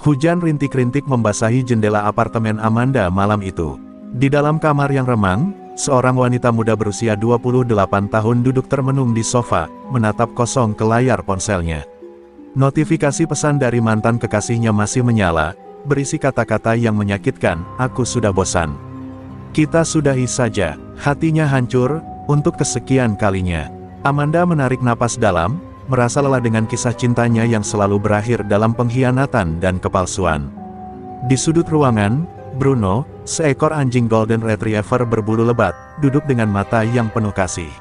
Hujan rintik-rintik membasahi jendela apartemen Amanda malam itu. Di dalam kamar yang remang, seorang wanita muda berusia 28 tahun duduk termenung di sofa, menatap kosong ke layar ponselnya. Notifikasi pesan dari mantan kekasihnya masih menyala, berisi kata-kata yang menyakitkan, "Aku sudah bosan. Kita sudahi saja." Hatinya hancur, untuk kesekian kalinya. Amanda menarik napas dalam, merasa lelah dengan kisah cintanya yang selalu berakhir dalam pengkhianatan dan kepalsuan. Di sudut ruangan, Bruno, seekor anjing Golden Retriever berbulu lebat, duduk dengan mata yang penuh kasih.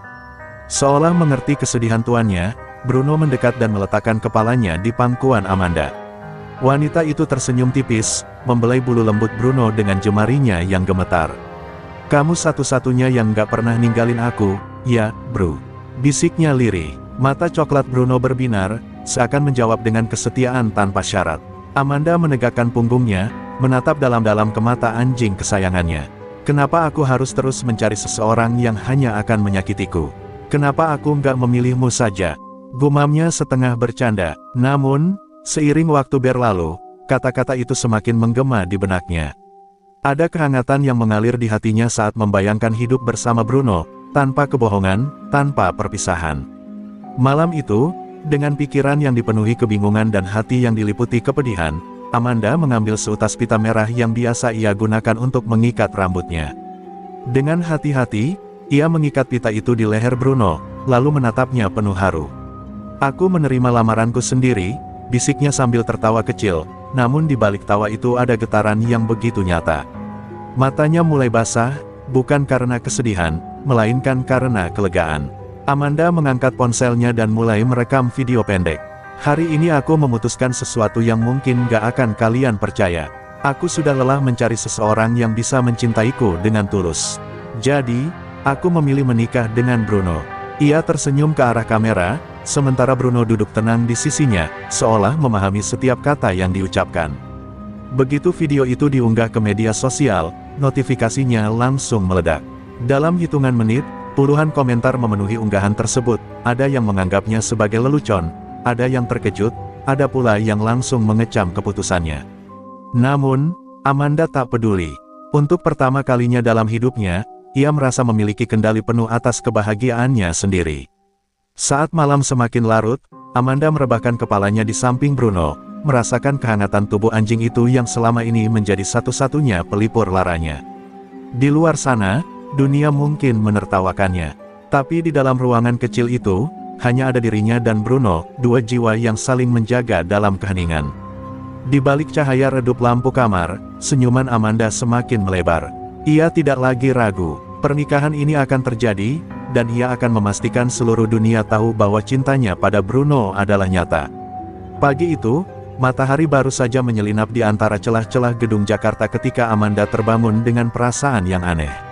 Seolah mengerti kesedihan tuannya, Bruno mendekat dan meletakkan kepalanya di pangkuan Amanda. Wanita itu tersenyum tipis, membelai bulu lembut Bruno dengan jemarinya yang gemetar. "Kamu satu-satunya yang gak pernah ninggalin aku, ya, Bro," bisiknya lirih. Mata coklat Bruno berbinar, seakan menjawab dengan kesetiaan tanpa syarat. Amanda menegakkan punggungnya, menatap dalam-dalam ke mata anjing kesayangannya. "Kenapa aku harus terus mencari seseorang yang hanya akan menyakitiku? Kenapa aku nggak memilihmu saja?" Gumamnya setengah bercanda. Namun, seiring waktu berlalu, kata-kata itu semakin menggema di benaknya. Ada kehangatan yang mengalir di hatinya saat membayangkan hidup bersama Bruno, tanpa kebohongan, tanpa perpisahan. Malam itu, dengan pikiran yang dipenuhi kebingungan dan hati yang diliputi kepedihan, Amanda mengambil seutas pita merah yang biasa ia gunakan untuk mengikat rambutnya. Dengan hati-hati, ia mengikat pita itu di leher Bruno, lalu menatapnya penuh haru. "Aku menerima lamaranku sendiri," bisiknya sambil tertawa kecil, namun di balik tawa itu ada getaran yang begitu nyata. Matanya mulai basah, bukan karena kesedihan, melainkan karena kelegaan. Amanda mengangkat ponselnya dan mulai merekam video pendek. "Hari ini aku memutuskan sesuatu yang mungkin gak akan kalian percaya. Aku sudah lelah mencari seseorang yang bisa mencintaiku dengan tulus. Jadi, aku memilih menikah dengan Bruno." Ia tersenyum ke arah kamera, sementara Bruno duduk tenang di sisinya, seolah memahami setiap kata yang diucapkan. Begitu video itu diunggah ke media sosial, notifikasinya langsung meledak. Dalam hitungan menit, puluhan komentar memenuhi unggahan tersebut, ada yang menganggapnya sebagai lelucon, ada yang terkejut, ada pula yang langsung mengecam keputusannya. Namun, Amanda tak peduli. Untuk pertama kalinya dalam hidupnya, ia merasa memiliki kendali penuh atas kebahagiaannya sendiri. Saat malam semakin larut, Amanda merebahkan kepalanya di samping Bruno, merasakan kehangatan tubuh anjing itu yang selama ini menjadi satu-satunya pelipur laranya. Di luar sana, dunia mungkin menertawakannya. Tapi di dalam ruangan kecil itu, hanya ada dirinya dan Bruno, dua jiwa yang saling menjaga dalam keheningan. Di balik cahaya redup lampu kamar, senyuman Amanda semakin melebar. Ia tidak lagi ragu, pernikahan ini akan terjadi, dan ia akan memastikan seluruh dunia tahu bahwa cintanya pada Bruno adalah nyata. Pagi itu, matahari baru saja menyelinap di antara celah-celah gedung Jakarta ketika Amanda terbangun dengan perasaan yang aneh.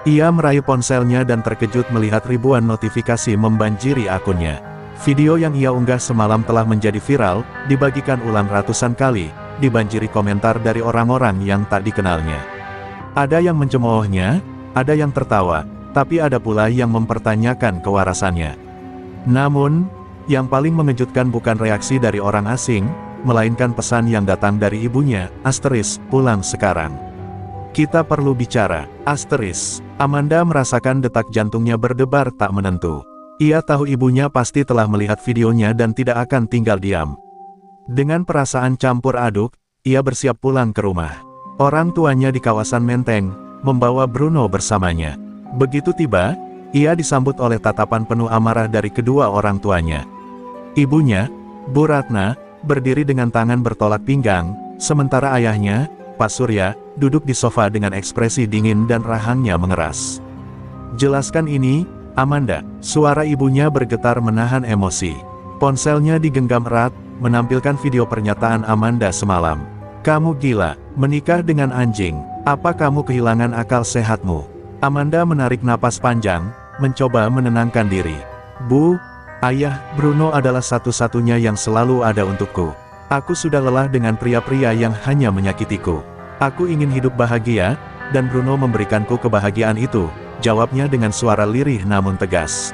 Ia meraih ponselnya dan terkejut melihat ribuan notifikasi membanjiri akunnya. Video yang ia unggah semalam telah menjadi viral, dibagikan ulang ratusan kali, dibanjiri komentar dari orang-orang yang tak dikenalnya. Ada yang mencemoohnya, ada yang tertawa, tapi ada pula yang mempertanyakan kewarasannya. Namun, yang paling mengejutkan bukan reaksi dari orang asing, melainkan pesan yang datang dari ibunya, "pulang sekarang. Kita perlu bicara." Amanda merasakan detak jantungnya berdebar tak menentu. Ia tahu ibunya pasti telah melihat videonya dan tidak akan tinggal diam. Dengan perasaan campur aduk, ia bersiap pulang ke rumah. Orang tuanya di kawasan Menteng, membawa Bruno bersamanya. Begitu tiba, ia disambut oleh tatapan penuh amarah dari kedua orang tuanya. Ibunya, Bu Ratna, berdiri dengan tangan bertolak pinggang, sementara ayahnya, Pak Surya, duduk di sofa dengan ekspresi dingin dan rahangnya mengeras. "Jelaskan ini, Amanda." Suara ibunya bergetar menahan emosi. Ponselnya digenggam erat, menampilkan video pernyataan Amanda semalam. "Kamu gila, menikah dengan anjing. Apa kamu kehilangan akal sehatmu?" Amanda menarik napas panjang, mencoba menenangkan diri. "Bu, Ayah, Bruno adalah satu-satunya yang selalu ada untukku. Aku sudah lelah dengan pria-pria yang hanya menyakitiku. Aku ingin hidup bahagia, dan Bruno memberikanku kebahagiaan itu," jawabnya dengan suara lirih namun tegas.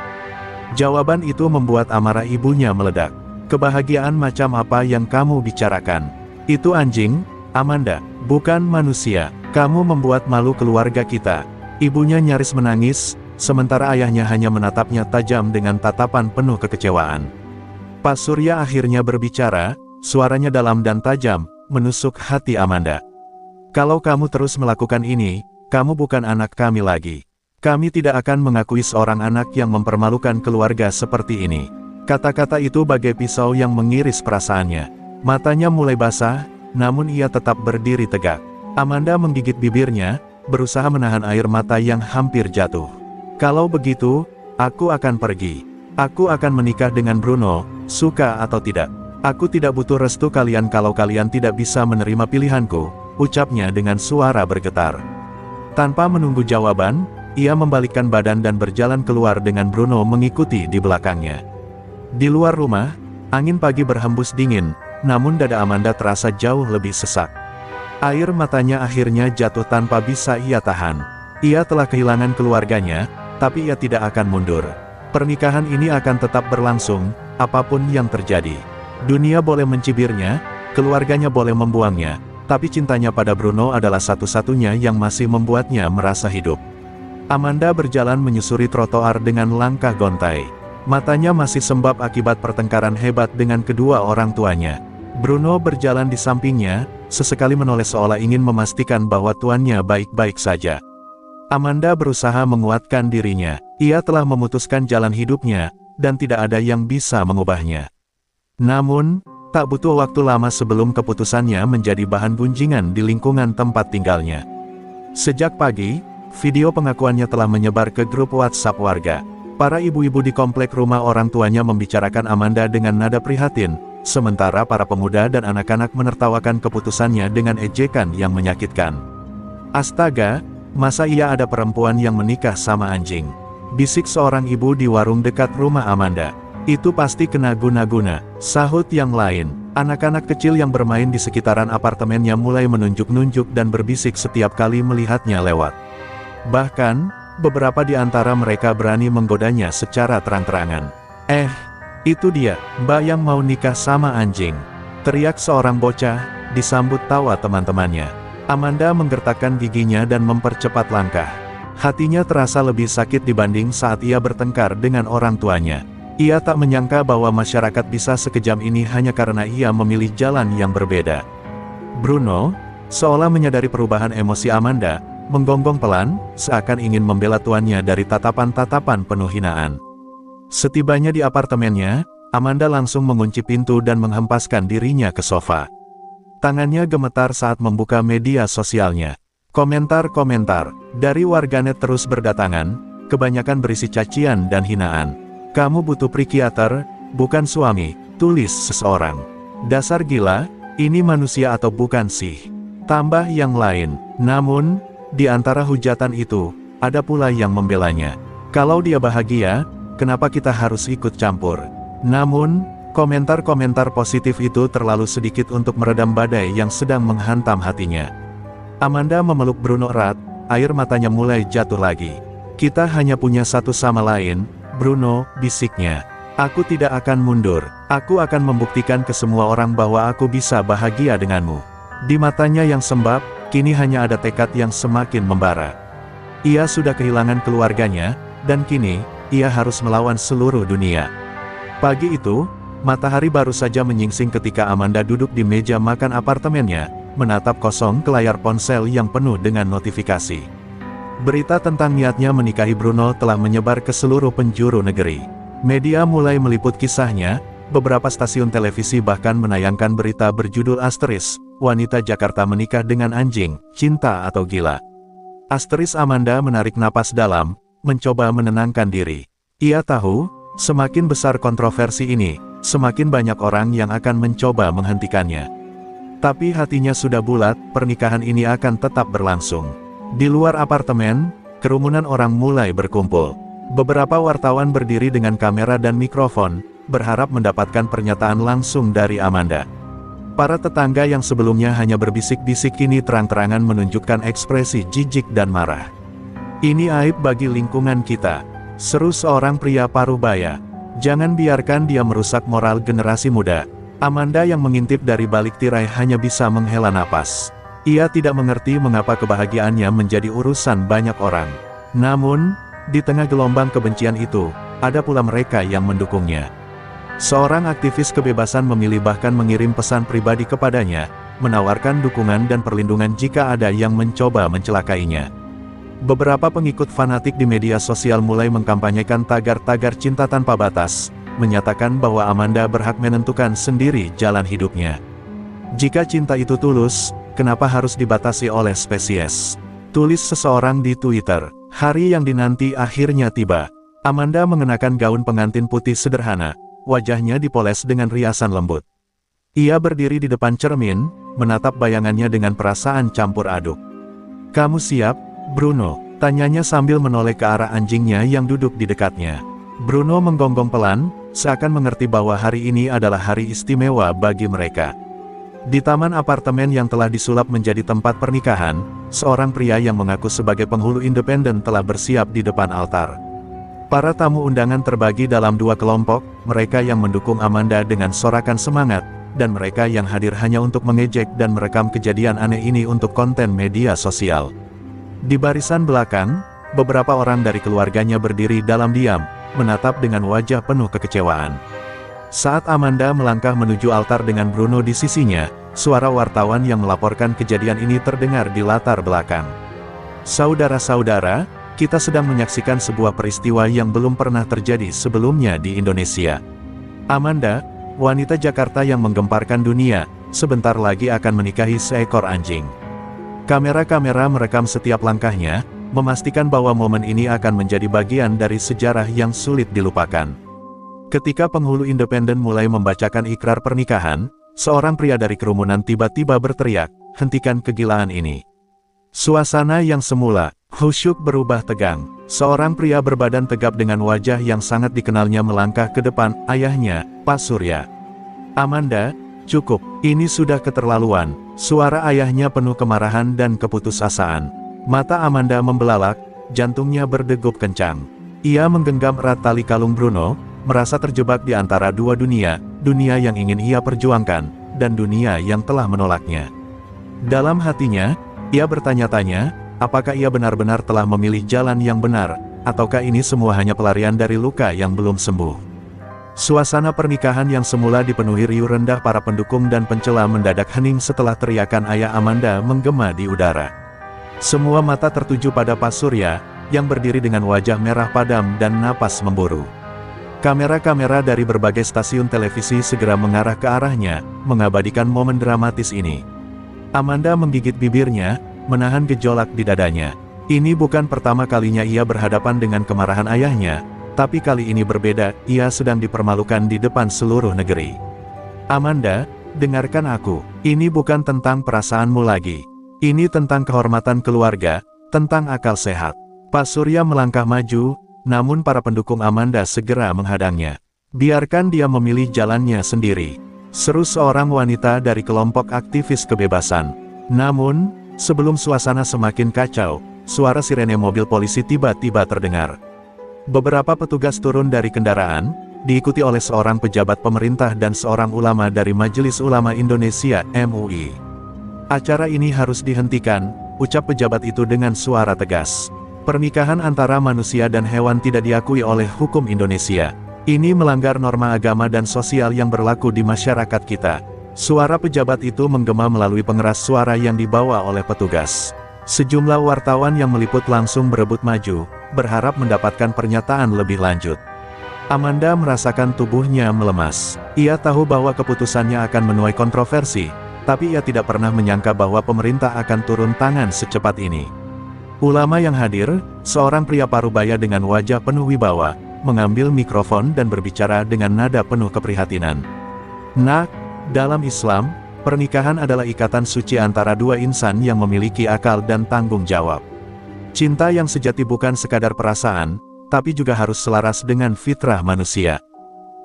Jawaban itu membuat amarah ibunya meledak. "Kebahagiaan macam apa yang kamu bicarakan? Itu anjing, Amanda, bukan manusia. Kamu membuat malu keluarga kita. Ibunya nyaris menangis, sementara ayahnya hanya menatapnya tajam dengan tatapan penuh kekecewaan. Pak Surya akhirnya berbicara, suaranya dalam dan tajam, menusuk hati Amanda. Kalau kamu terus melakukan ini, kamu bukan anak kami lagi. Kami tidak akan mengakui seorang anak yang mempermalukan keluarga seperti ini. Kata-kata itu bagai pisau yang mengiris perasaannya. Matanya mulai basah, namun ia tetap berdiri tegak. Amanda menggigit bibirnya, berusaha menahan air mata yang hampir jatuh. Kalau begitu, aku akan pergi. Aku akan menikah dengan Bruno, suka atau tidak. Aku tidak butuh restu kalian kalau kalian tidak bisa menerima pilihanku, ucapnya dengan suara bergetar. Tanpa menunggu jawaban, ia membalikkan badan dan berjalan keluar dengan Bruno mengikuti di belakangnya. Di luar rumah, angin pagi berhembus dingin, namun dada Amanda terasa jauh lebih sesak. Air matanya akhirnya jatuh tanpa bisa ia tahan. Ia telah kehilangan keluarganya, tapi ia tidak akan mundur. Pernikahan ini akan tetap berlangsung, apapun yang terjadi. Dunia boleh mencibirnya, keluarganya boleh membuangnya, tapi cintanya pada Bruno adalah satu-satunya yang masih membuatnya merasa hidup. Amanda berjalan menyusuri trotoar dengan langkah gontai. Matanya masih sembab akibat pertengkaran hebat dengan kedua orang tuanya. Bruno berjalan di sampingnya, sesekali menoleh seolah ingin memastikan bahwa tuannya baik-baik saja. Amanda berusaha menguatkan dirinya. Ia telah memutuskan jalan hidupnya, dan tidak ada yang bisa mengubahnya. Namun, tak butuh waktu lama sebelum keputusannya menjadi bahan gunjingan di lingkungan tempat tinggalnya. Sejak pagi, video pengakuannya telah menyebar ke grup WhatsApp warga. Para ibu-ibu di komplek rumah orang tuanya membicarakan Amanda dengan nada prihatin, sementara para pemuda dan anak-anak menertawakan keputusannya dengan ejekan yang menyakitkan. Astaga, masa iya ada perempuan yang menikah sama anjing? Bisik seorang ibu di warung dekat rumah Amanda. Itu pasti kena guna-guna, sahut yang lain. Anak-anak kecil yang bermain di sekitaran apartemennya mulai menunjuk-nunjuk dan berbisik setiap kali melihatnya lewat. Bahkan, beberapa di antara mereka berani menggodanya secara terang-terangan. Itu dia, Mbak yang mau nikah sama anjing. Teriak seorang bocah, disambut tawa teman-temannya. Amanda menggertakkan giginya dan mempercepat langkah. Hatinya terasa lebih sakit dibanding saat ia bertengkar dengan orang tuanya. Ia tak menyangka bahwa masyarakat bisa sekejam ini hanya karena ia memilih jalan yang berbeda. Bruno, seolah menyadari perubahan emosi Amanda, menggonggong pelan, seakan ingin membela tuannya dari tatapan-tatapan penuh hinaan. Setibanya di apartemennya, Amanda langsung mengunci pintu dan menghempaskan dirinya ke sofa. Tangannya gemetar saat membuka media sosialnya. Komentar-komentar dari warganet terus berdatangan, kebanyakan berisi cacian dan hinaan. "Kamu butuh psikiater, bukan suami," tulis seseorang. "Dasar gila, ini manusia atau bukan sih?" Tambah yang lain. Namun, di antara hujatan itu, ada pula yang membelanya. "Kalau dia bahagia, kenapa kita harus ikut campur?" Namun, komentar-komentar positif itu terlalu sedikit untuk meredam badai yang sedang menghantam hatinya. Amanda memeluk Bruno erat, air matanya mulai jatuh lagi. "Kita hanya punya satu sama lain, Bruno," bisiknya. "Aku tidak akan mundur. Aku akan membuktikan ke semua orang bahwa aku bisa bahagia denganmu." Di matanya yang sembab, kini hanya ada tekad yang semakin membara. Ia sudah kehilangan keluarganya, dan kini, ia harus melawan seluruh dunia. Pagi itu, matahari baru saja menyingsing ketika Amanda duduk di meja makan apartemennya, menatap kosong ke layar ponsel yang penuh dengan notifikasi. Berita tentang niatnya menikahi Bruno telah menyebar ke seluruh penjuru negeri. Media mulai meliput kisahnya, beberapa stasiun televisi bahkan menayangkan berita berjudul Asteris, "Wanita Jakarta menikah dengan anjing, cinta atau gila." Asteris Amanda menarik napas dalam, mencoba menenangkan diri. Ia tahu, semakin besar kontroversi ini, semakin banyak orang yang akan mencoba menghentikannya. Tapi hatinya sudah bulat, pernikahan ini akan tetap berlangsung. Di luar apartemen, kerumunan orang mulai berkumpul. Beberapa wartawan berdiri dengan kamera dan mikrofon, berharap mendapatkan pernyataan langsung dari Amanda. Para tetangga yang sebelumnya hanya berbisik-bisik kini terang-terangan menunjukkan ekspresi jijik dan marah. "Ini aib bagi lingkungan kita," seru seorang pria paruh baya. "Jangan biarkan dia merusak moral generasi muda." Amanda yang mengintip dari balik tirai hanya bisa menghela napas. Ia tidak mengerti mengapa kebahagiaannya menjadi urusan banyak orang. Namun, di tengah gelombang kebencian itu, ada pula mereka yang mendukungnya. Seorang aktivis kebebasan memilih bahkan mengirim pesan pribadi kepadanya, menawarkan dukungan dan perlindungan jika ada yang mencoba mencelakainya. Beberapa pengikut fanatik di media sosial mulai mengkampanyekan tagar-tagar cinta tanpa batas, menyatakan bahwa Amanda berhak menentukan sendiri jalan hidupnya. Jika cinta itu tulus, kenapa harus dibatasi oleh spesies? Tulis seseorang di Twitter. Hari yang dinanti akhirnya tiba. Amanda mengenakan gaun pengantin putih sederhana, wajahnya dipoles dengan riasan lembut. Ia berdiri di depan cermin, menatap bayangannya dengan perasaan campur aduk. "Kamu siap, Bruno?" tanyanya sambil menoleh ke arah anjingnya yang duduk di dekatnya. Bruno menggonggong pelan, seakan mengerti bahwa hari ini adalah hari istimewa bagi mereka. Di taman apartemen yang telah disulap menjadi tempat pernikahan, seorang pria yang mengaku sebagai penghulu independen telah bersiap di depan altar. Para tamu undangan terbagi dalam dua kelompok, mereka yang mendukung Amanda dengan sorakan semangat, dan mereka yang hadir hanya untuk mengejek dan merekam kejadian aneh ini untuk konten media sosial. Di barisan belakang, beberapa orang dari keluarganya berdiri dalam diam, menatap dengan wajah penuh kekecewaan. Saat Amanda melangkah menuju altar dengan Bruno di sisinya, suara wartawan yang melaporkan kejadian ini terdengar di latar belakang. "Saudara-saudara, kita sedang menyaksikan sebuah peristiwa yang belum pernah terjadi sebelumnya di Indonesia. Amanda, wanita Jakarta yang menggemparkan dunia, sebentar lagi akan menikahi seekor anjing." Kamera-kamera merekam setiap langkahnya, memastikan bahwa momen ini akan menjadi bagian dari sejarah yang sulit dilupakan. Ketika penghulu independen mulai membacakan ikrar pernikahan, seorang pria dari kerumunan tiba-tiba berteriak, "Hentikan kegilaan ini." Suasana yang semula khusyuk berubah tegang. Seorang pria berbadan tegap dengan wajah yang sangat dikenalnya melangkah ke depan ayahnya, Pak Surya. "Amanda, cukup, ini sudah keterlaluan." Suara ayahnya penuh kemarahan dan keputusasaan. Mata Amanda membelalak, jantungnya berdegup kencang. Ia menggenggam erat tali kalung Bruno, merasa terjebak di antara dua dunia, dunia yang ingin ia perjuangkan, dan dunia yang telah menolaknya. Dalam hatinya, ia bertanya-tanya, apakah ia benar-benar telah memilih jalan yang benar, ataukah ini semua hanya pelarian dari luka yang belum sembuh. Suasana pernikahan yang semula dipenuhi riuh rendah para pendukung dan pencela mendadak hening setelah teriakan ayah Amanda menggema di udara. Semua mata tertuju pada Pak Surya, yang berdiri dengan wajah merah padam dan napas memburu. Kamera-kamera dari berbagai stasiun televisi segera mengarah ke arahnya, mengabadikan momen dramatis ini. Amanda menggigit bibirnya, menahan gejolak di dadanya. Ini bukan pertama kalinya ia berhadapan dengan kemarahan ayahnya, tapi kali ini berbeda, ia sedang dipermalukan di depan seluruh negeri. "Amanda, dengarkan aku, ini bukan tentang perasaanmu lagi. Ini tentang kehormatan keluarga, tentang akal sehat." Pak Surya melangkah maju, namun para pendukung Amanda segera menghadangnya. "Biarkan dia memilih jalannya sendiri," seru seorang wanita dari kelompok aktivis kebebasan. Namun, sebelum suasana semakin kacau, suara sirene mobil polisi tiba-tiba terdengar. Beberapa petugas turun dari kendaraan, diikuti oleh seorang pejabat pemerintah dan seorang ulama dari Majelis Ulama Indonesia (MUI). "Acara ini harus dihentikan," ucap pejabat itu dengan suara tegas. "Pernikahan antara manusia dan hewan tidak diakui oleh hukum Indonesia. Ini melanggar norma agama dan sosial yang berlaku di masyarakat kita." Suara pejabat itu menggema melalui pengeras suara yang dibawa oleh petugas. Sejumlah wartawan yang meliput langsung berebut maju, berharap mendapatkan pernyataan lebih lanjut. Amanda merasakan tubuhnya melemas. Ia tahu bahwa keputusannya akan menuai kontroversi, tapi ia tidak pernah menyangka bahwa pemerintah akan turun tangan secepat ini. Ulama yang hadir, seorang pria parubaya dengan wajah penuh wibawa, mengambil mikrofon dan berbicara dengan nada penuh keprihatinan. "Nak, dalam Islam, pernikahan adalah ikatan suci antara dua insan yang memiliki akal dan tanggung jawab. Cinta yang sejati bukan sekadar perasaan, tapi juga harus selaras dengan fitrah manusia."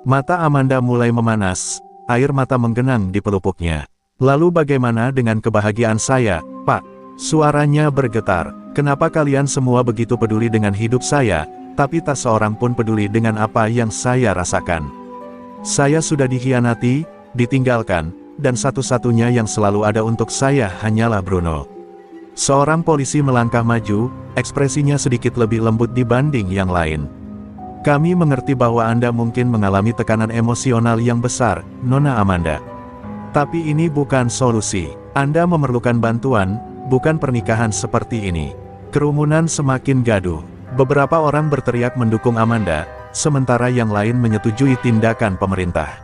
Mata Amanda mulai memanas, air mata menggenang di pelupuknya. "Lalu bagaimana dengan kebahagiaan saya, Pak?" Suaranya bergetar. "Kenapa kalian semua begitu peduli dengan hidup saya, tapi tak seorang pun peduli dengan apa yang saya rasakan? Saya sudah dikhianati, ditinggalkan, dan satu-satunya yang selalu ada untuk saya hanyalah Bruno. Seorang polisi melangkah maju, ekspresinya sedikit lebih lembut dibanding yang lain. Kami mengerti bahwa Anda mungkin mengalami tekanan emosional yang besar, Nona Amanda. Tapi ini bukan solusi. Anda memerlukan bantuan, bukan pernikahan seperti ini. Kerumunan semakin gaduh. Beberapa orang berteriak mendukung Amanda, sementara yang lain menyetujui tindakan pemerintah.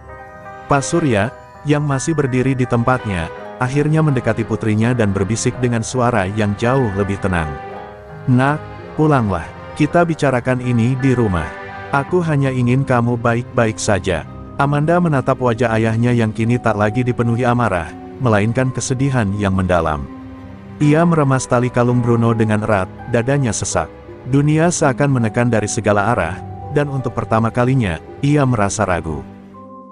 Pak Surya, yang masih berdiri di tempatnya, akhirnya mendekati putrinya dan berbisik dengan suara yang jauh lebih tenang. Nak, pulanglah. Kita bicarakan ini di rumah. Aku hanya ingin kamu baik-baik saja. Amanda menatap wajah ayahnya yang kini tak lagi dipenuhi amarah, melainkan kesedihan yang mendalam. Ia meremas tali kalung Bruno dengan erat, dadanya sesak. Dunia seakan menekan dari segala arah, dan untuk pertama kalinya, ia merasa ragu.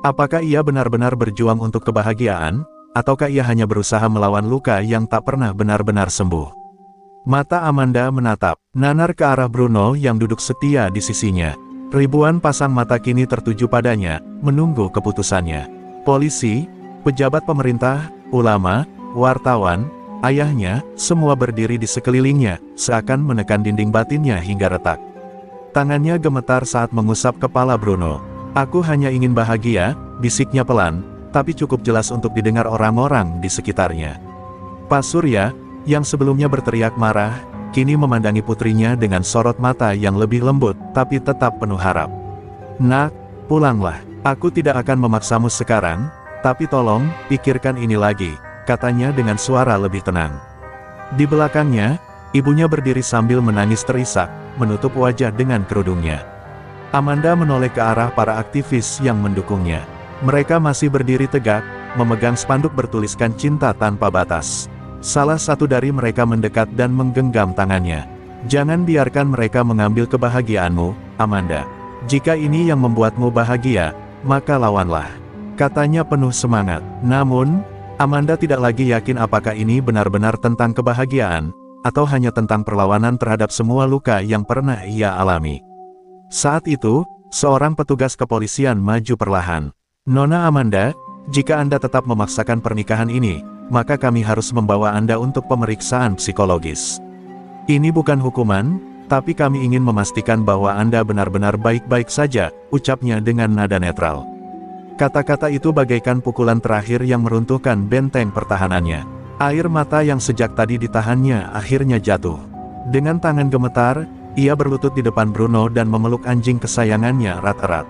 Apakah ia benar-benar berjuang untuk kebahagiaan? Ataukah ia hanya berusaha melawan luka yang tak pernah benar-benar sembuh? Mata Amanda menatap, nanar ke arah Bruno yang duduk setia di sisinya. Ribuan pasang mata kini tertuju padanya, menunggu keputusannya. Polisi, pejabat pemerintah, ulama, wartawan, ayahnya, semua berdiri di sekelilingnya, seakan menekan dinding batinnya hingga retak. Tangannya gemetar saat mengusap kepala Bruno. Aku hanya ingin bahagia, bisiknya pelan, tapi cukup jelas untuk didengar orang-orang di sekitarnya. Pak Surya, yang sebelumnya berteriak marah, kini memandangi putrinya dengan sorot mata yang lebih lembut, tapi tetap penuh harap. Nak, pulanglah. Aku tidak akan memaksamu sekarang, tapi tolong, pikirkan ini lagi, katanya dengan suara lebih tenang. Di belakangnya, ibunya berdiri sambil menangis terisak, menutup wajah dengan kerudungnya. Amanda menoleh ke arah para aktivis yang mendukungnya. Mereka masih berdiri tegak, memegang spanduk bertuliskan cinta tanpa batas. Salah satu dari mereka mendekat dan menggenggam tangannya. Jangan biarkan mereka mengambil kebahagiaanmu, Amanda. Jika ini yang membuatmu bahagia, maka lawanlah. Katanya penuh semangat. Namun, Amanda tidak lagi yakin apakah ini benar-benar tentang kebahagiaan, atau hanya tentang perlawanan terhadap semua luka yang pernah ia alami. Saat itu, seorang petugas kepolisian maju perlahan. Nona Amanda, jika Anda tetap memaksakan pernikahan ini, maka kami harus membawa Anda untuk pemeriksaan psikologis. Ini bukan hukuman, tapi kami ingin memastikan bahwa Anda benar-benar baik-baik saja, ucapnya dengan nada netral. Kata-kata itu bagaikan pukulan terakhir yang meruntuhkan benteng pertahanannya. Air mata yang sejak tadi ditahannya akhirnya jatuh. Dengan tangan gemetar, ia berlutut di depan Bruno dan memeluk anjing kesayangannya erat-erat.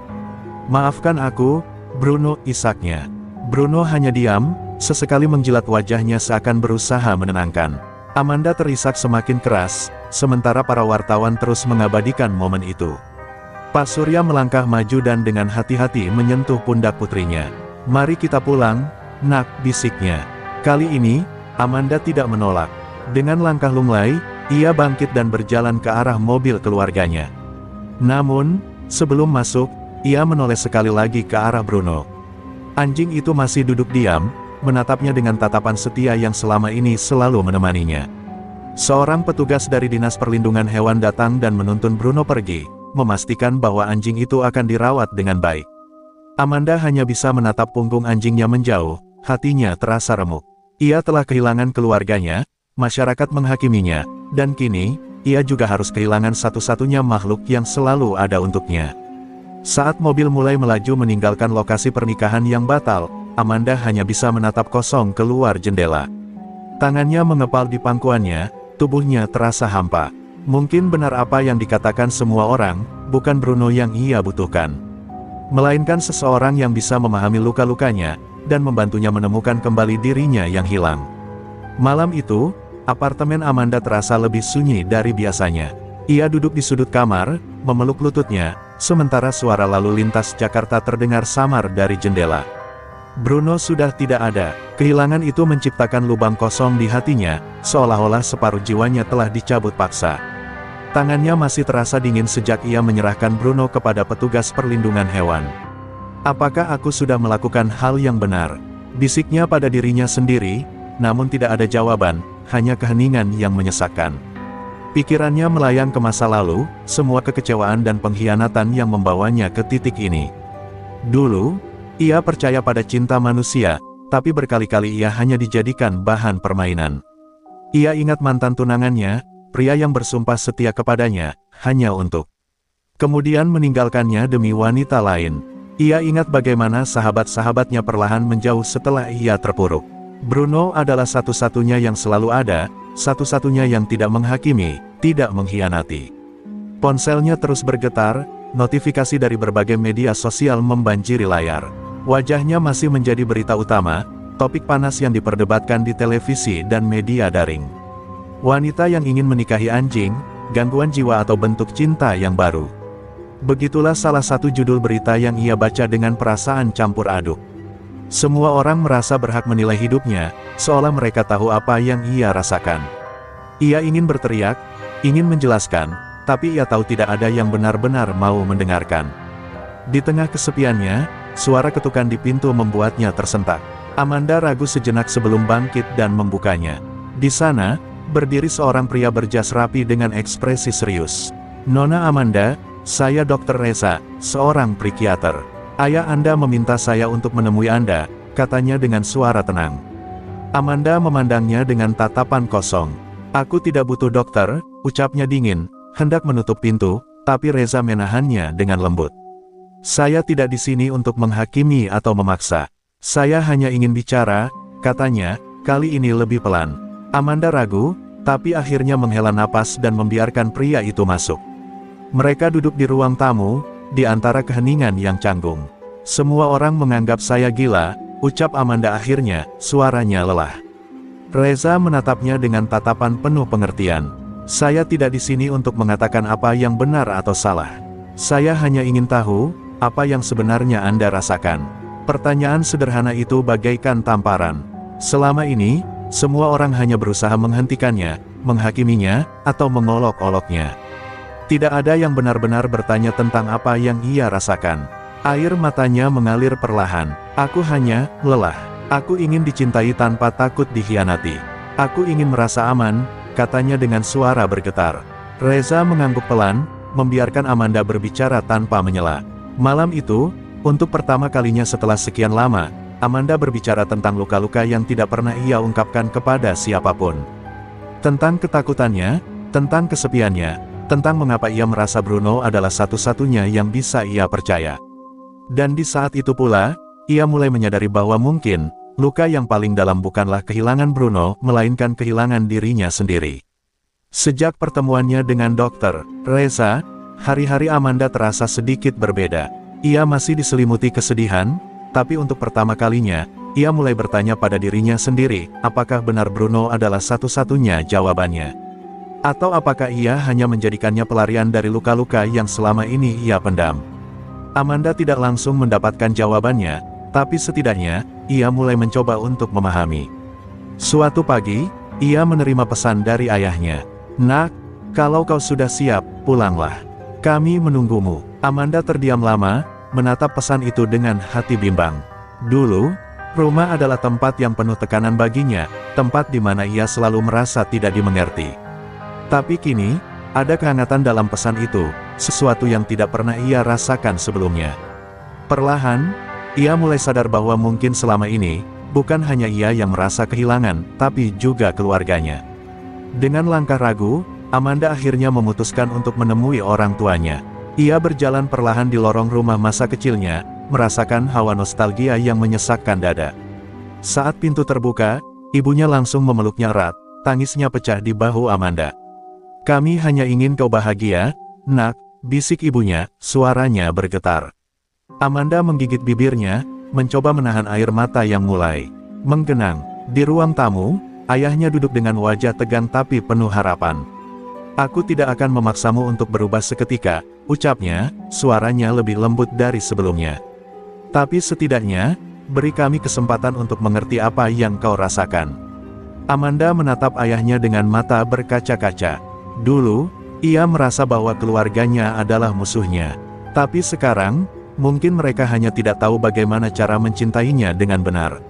Maafkan aku, Bruno, isaknya. Bruno hanya diam, sesekali menjilat wajahnya seakan berusaha menenangkan. Amanda terisak semakin keras, sementara para wartawan terus mengabadikan momen itu. Pak Surya melangkah maju dan dengan hati-hati menyentuh pundak putrinya. Mari kita pulang, nak, bisiknya. Kali ini, Amanda tidak menolak. Dengan langkah lunglai, ia bangkit dan berjalan ke arah mobil keluarganya. Namun, sebelum masuk, ia menoleh sekali lagi ke arah Bruno. Anjing itu masih duduk diam, menatapnya dengan tatapan setia yang selama ini selalu menemaninya. Seorang petugas dari Dinas Perlindungan Hewan datang dan menuntun Bruno pergi, memastikan bahwa anjing itu akan dirawat dengan baik. Amanda hanya bisa menatap punggung anjingnya menjauh, hatinya terasa remuk. Ia telah kehilangan keluarganya, masyarakat menghakiminya, dan kini, ia juga harus kehilangan satu-satunya makhluk yang selalu ada untuknya. Saat mobil mulai melaju meninggalkan lokasi pernikahan yang batal, Amanda hanya bisa menatap kosong keluar jendela. Tangannya mengepal di pangkuannya, tubuhnya terasa hampa. Mungkin benar apa yang dikatakan semua orang, bukan Bruno yang ia butuhkan, melainkan seseorang yang bisa memahami luka-lukanya, dan membantunya menemukan kembali dirinya yang hilang. Malam itu, apartemen Amanda terasa lebih sunyi dari biasanya. Ia duduk di sudut kamar, memeluk lututnya, sementara suara lalu lintas Jakarta terdengar samar dari jendela. Bruno sudah tidak ada. Kehilangan itu menciptakan lubang kosong di hatinya, seolah-olah separuh jiwanya telah dicabut paksa. Tangannya masih terasa dingin sejak ia menyerahkan Bruno kepada petugas perlindungan hewan. Apakah aku sudah melakukan hal yang benar? Bisiknya pada dirinya sendiri, namun tidak ada jawaban, hanya keheningan yang menyesakkan. Pikirannya melayang ke masa lalu, semua kekecewaan dan pengkhianatan yang membawanya ke titik ini. Dulu, Ia percaya pada cinta manusia, tapi berkali-kali ia hanya dijadikan bahan permainan. Ia ingat mantan tunangannya, pria yang bersumpah setia kepadanya, hanya untuk kemudian meninggalkannya demi wanita lain. Ia ingat bagaimana sahabat-sahabatnya perlahan menjauh setelah ia terpuruk. Bruno adalah satu-satunya yang selalu ada, satu-satunya yang tidak menghakimi, tidak mengkhianati. Ponselnya terus bergetar, notifikasi dari berbagai media sosial membanjiri layar. Wajahnya masih menjadi berita utama, topik panas yang diperdebatkan di televisi dan media daring. Wanita yang ingin menikahi anjing, gangguan jiwa atau bentuk cinta yang baru. Begitulah salah satu judul berita yang ia baca dengan perasaan campur aduk. Semua orang merasa berhak menilai hidupnya, seolah mereka tahu apa yang ia rasakan. Ia ingin berteriak, ingin menjelaskan, tapi ia tahu tidak ada yang benar-benar mau mendengarkan. Di tengah kesepiannya, suara ketukan di pintu membuatnya tersentak. Amanda ragu sejenak sebelum bangkit dan membukanya. Di sana, berdiri seorang pria berjas rapi dengan ekspresi serius. "Nona Amanda, saya Dr. Reza, seorang psikiater. Ayah Anda meminta saya untuk menemui Anda," katanya dengan suara tenang. Amanda memandangnya dengan tatapan kosong. "Aku tidak butuh dokter," ucapnya dingin, hendak menutup pintu, tapi Reza menahannya dengan lembut. "Saya tidak di sini untuk menghakimi atau memaksa. Saya hanya ingin bicara," katanya, kali ini lebih pelan. Amanda ragu, tapi akhirnya menghela napas dan membiarkan pria itu masuk. Mereka duduk di ruang tamu, di antara keheningan yang canggung. "Semua orang menganggap saya gila," ucap Amanda akhirnya, suaranya lelah. Reza menatapnya dengan tatapan penuh pengertian. "Saya tidak di sini untuk mengatakan apa yang benar atau salah. Saya hanya ingin tahu, apa yang sebenarnya Anda rasakan." Pertanyaan sederhana itu bagaikan tamparan. Selama ini, semua orang hanya berusaha menghentikannya, menghakiminya, atau mengolok-oloknya. Tidak ada yang benar-benar bertanya tentang apa yang ia rasakan. Air matanya mengalir perlahan. "Aku hanya lelah. Aku ingin dicintai tanpa takut dikhianati. Aku ingin merasa aman," katanya dengan suara bergetar. Reza mengangguk pelan, membiarkan Amanda berbicara tanpa menyela. Malam itu, untuk pertama kalinya setelah sekian lama, Amanda berbicara tentang luka-luka yang tidak pernah ia ungkapkan kepada siapapun. Tentang ketakutannya, tentang kesepiannya, tentang mengapa ia merasa Bruno adalah satu-satunya yang bisa ia percaya. Dan di saat itu pula, ia mulai menyadari bahwa mungkin, luka yang paling dalam bukanlah kehilangan Bruno, melainkan kehilangan dirinya sendiri. Sejak pertemuannya dengan Dr. Reza, hari-hari Amanda terasa sedikit berbeda. Ia masih diselimuti kesedihan, tapi untuk pertama kalinya, ia mulai bertanya pada dirinya sendiri, apakah benar Bruno adalah satu-satunya jawabannya? Atau apakah ia hanya menjadikannya pelarian dari luka-luka yang selama ini ia pendam? Amanda tidak langsung mendapatkan jawabannya, tapi setidaknya, ia mulai mencoba untuk memahami. Suatu pagi, ia menerima pesan dari ayahnya. "Nak, kalau kau sudah siap, pulanglah. Kami menunggumu." Amanda terdiam lama, menatap pesan itu dengan hati bimbang. Dulu, rumah adalah tempat yang penuh tekanan baginya, tempat di mana ia selalu merasa tidak dimengerti. Tapi kini, ada kehangatan dalam pesan itu, sesuatu yang tidak pernah ia rasakan sebelumnya. Perlahan, ia mulai sadar bahwa mungkin selama ini, bukan hanya ia yang merasa kehilangan, tapi juga keluarganya. Dengan langkah ragu, Amanda akhirnya memutuskan untuk menemui orang tuanya. Ia berjalan perlahan di lorong rumah masa kecilnya, merasakan hawa nostalgia yang menyesakkan dada. Saat pintu terbuka, ibunya langsung memeluknya erat, tangisnya pecah di bahu Amanda. "Kami hanya ingin kau bahagia, Nak," bisik ibunya, suaranya bergetar. Amanda menggigit bibirnya, mencoba menahan air mata yang mulai menggenang. Di ruang tamu, ayahnya duduk dengan wajah tegang tapi penuh harapan. "Aku tidak akan memaksamu untuk berubah seketika," ucapnya, suaranya lebih lembut dari sebelumnya. "Tapi setidaknya, beri kami kesempatan untuk mengerti apa yang kau rasakan." Amanda menatap ayahnya dengan mata berkaca-kaca. Dulu, ia merasa bahwa keluarganya adalah musuhnya. Tapi sekarang, mungkin mereka hanya tidak tahu bagaimana cara mencintainya dengan benar.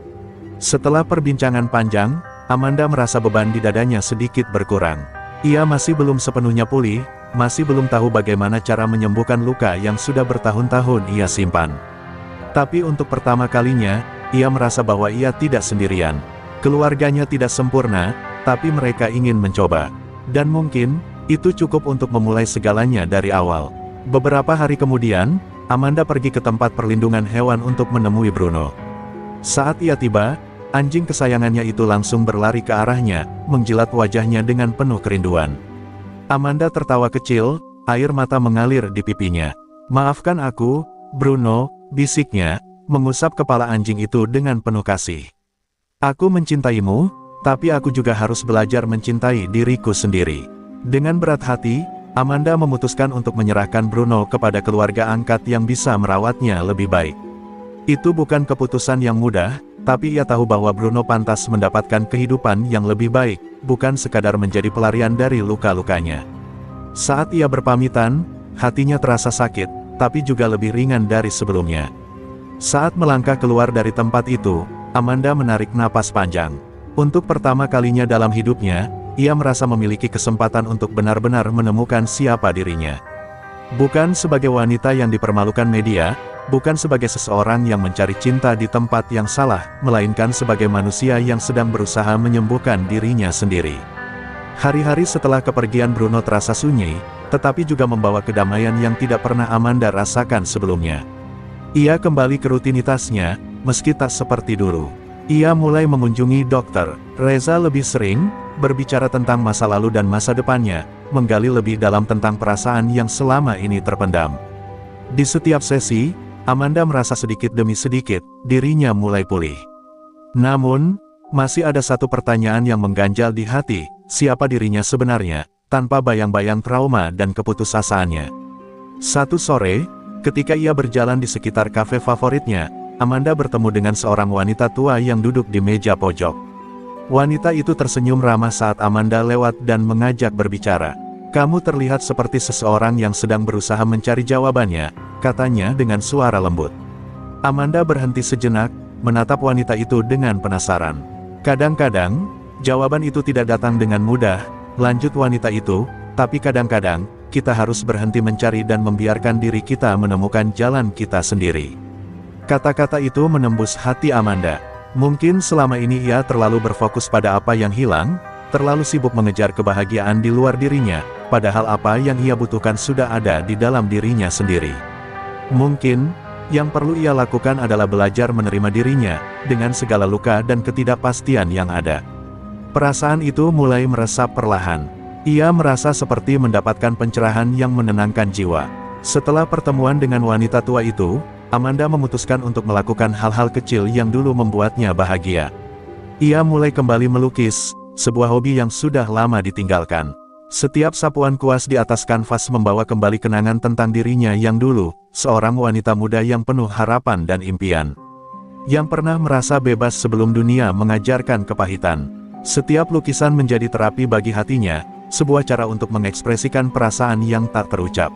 Setelah perbincangan panjang, Amanda merasa beban di dadanya sedikit berkurang. Ia masih belum sepenuhnya pulih, masih belum tahu bagaimana cara menyembuhkan luka yang sudah bertahun-tahun ia simpan. Tapi untuk pertama kalinya, ia merasa bahwa ia tidak sendirian. Keluarganya tidak sempurna, tapi mereka ingin mencoba. Dan mungkin, itu cukup untuk memulai segalanya dari awal. Beberapa hari kemudian, Amanda pergi ke tempat perlindungan hewan untuk menemui Bruno. Saat ia tiba, anjing kesayangannya itu langsung berlari ke arahnya, menjilat wajahnya dengan penuh kerinduan. Amanda tertawa kecil, air mata mengalir di pipinya. "Maafkan aku, Bruno," bisiknya, mengusap kepala anjing itu dengan penuh kasih. "Aku mencintaimu, tapi aku juga harus belajar mencintai diriku sendiri." Dengan berat hati, Amanda memutuskan untuk menyerahkan Bruno kepada keluarga angkat yang bisa merawatnya lebih baik. Itu bukan keputusan yang mudah, tapi ia tahu bahwa Bruno pantas mendapatkan kehidupan yang lebih baik, bukan sekadar menjadi pelarian dari luka-lukanya. Saat ia berpamitan, hatinya terasa sakit, tapi juga lebih ringan dari sebelumnya. Saat melangkah keluar dari tempat itu, Amanda menarik napas panjang. Untuk pertama kalinya dalam hidupnya, ia merasa memiliki kesempatan untuk benar-benar menemukan siapa dirinya. Bukan sebagai wanita yang dipermalukan media, bukan sebagai seseorang yang mencari cinta di tempat yang salah, melainkan sebagai manusia yang sedang berusaha menyembuhkan dirinya sendiri. Hari-hari setelah kepergian Bruno terasa sunyi, tetapi juga membawa kedamaian yang tidak pernah Amanda rasakan sebelumnya. Ia kembali ke rutinitasnya, meski tak seperti dulu. Ia mulai mengunjungi dokter Reza lebih sering, berbicara tentang masa lalu dan masa depannya, menggali lebih dalam tentang perasaan yang selama ini terpendam. Di setiap sesi, Amanda merasa sedikit demi sedikit, dirinya mulai pulih. Namun, masih ada satu pertanyaan yang mengganjal di hati, siapa dirinya sebenarnya, tanpa bayang-bayang trauma dan keputusasaannya. Satu sore, ketika ia berjalan di sekitar kafe favoritnya, Amanda bertemu dengan seorang wanita tua yang duduk di meja pojok. Wanita itu tersenyum ramah saat Amanda lewat dan mengajak berbicara. "Kamu terlihat seperti seseorang yang sedang berusaha mencari jawabannya," katanya dengan suara lembut. Amanda berhenti sejenak, menatap wanita itu dengan penasaran. "Kadang-kadang, jawaban itu tidak datang dengan mudah," lanjut wanita itu, "tapi kadang-kadang, kita harus berhenti mencari dan membiarkan diri kita menemukan jalan kita sendiri." Kata-kata itu menembus hati Amanda. Mungkin selama ini ia terlalu berfokus pada apa yang hilang, terlalu sibuk mengejar kebahagiaan di luar dirinya, padahal apa yang ia butuhkan sudah ada di dalam dirinya sendiri. Mungkin, yang perlu ia lakukan adalah belajar menerima dirinya, dengan segala luka dan ketidakpastian yang ada. Perasaan itu mulai meresap perlahan. Ia merasa seperti mendapatkan pencerahan yang menenangkan jiwa. Setelah pertemuan dengan wanita tua itu, Amanda memutuskan untuk melakukan hal-hal kecil yang dulu membuatnya bahagia. Ia mulai kembali melukis, sebuah hobi yang sudah lama ditinggalkan. Setiap sapuan kuas di atas kanvas membawa kembali kenangan tentang dirinya yang dulu, seorang wanita muda yang penuh harapan dan impian. Yang pernah merasa bebas sebelum dunia mengajarkan kepahitan. Setiap lukisan menjadi terapi bagi hatinya, sebuah cara untuk mengekspresikan perasaan yang tak terucap.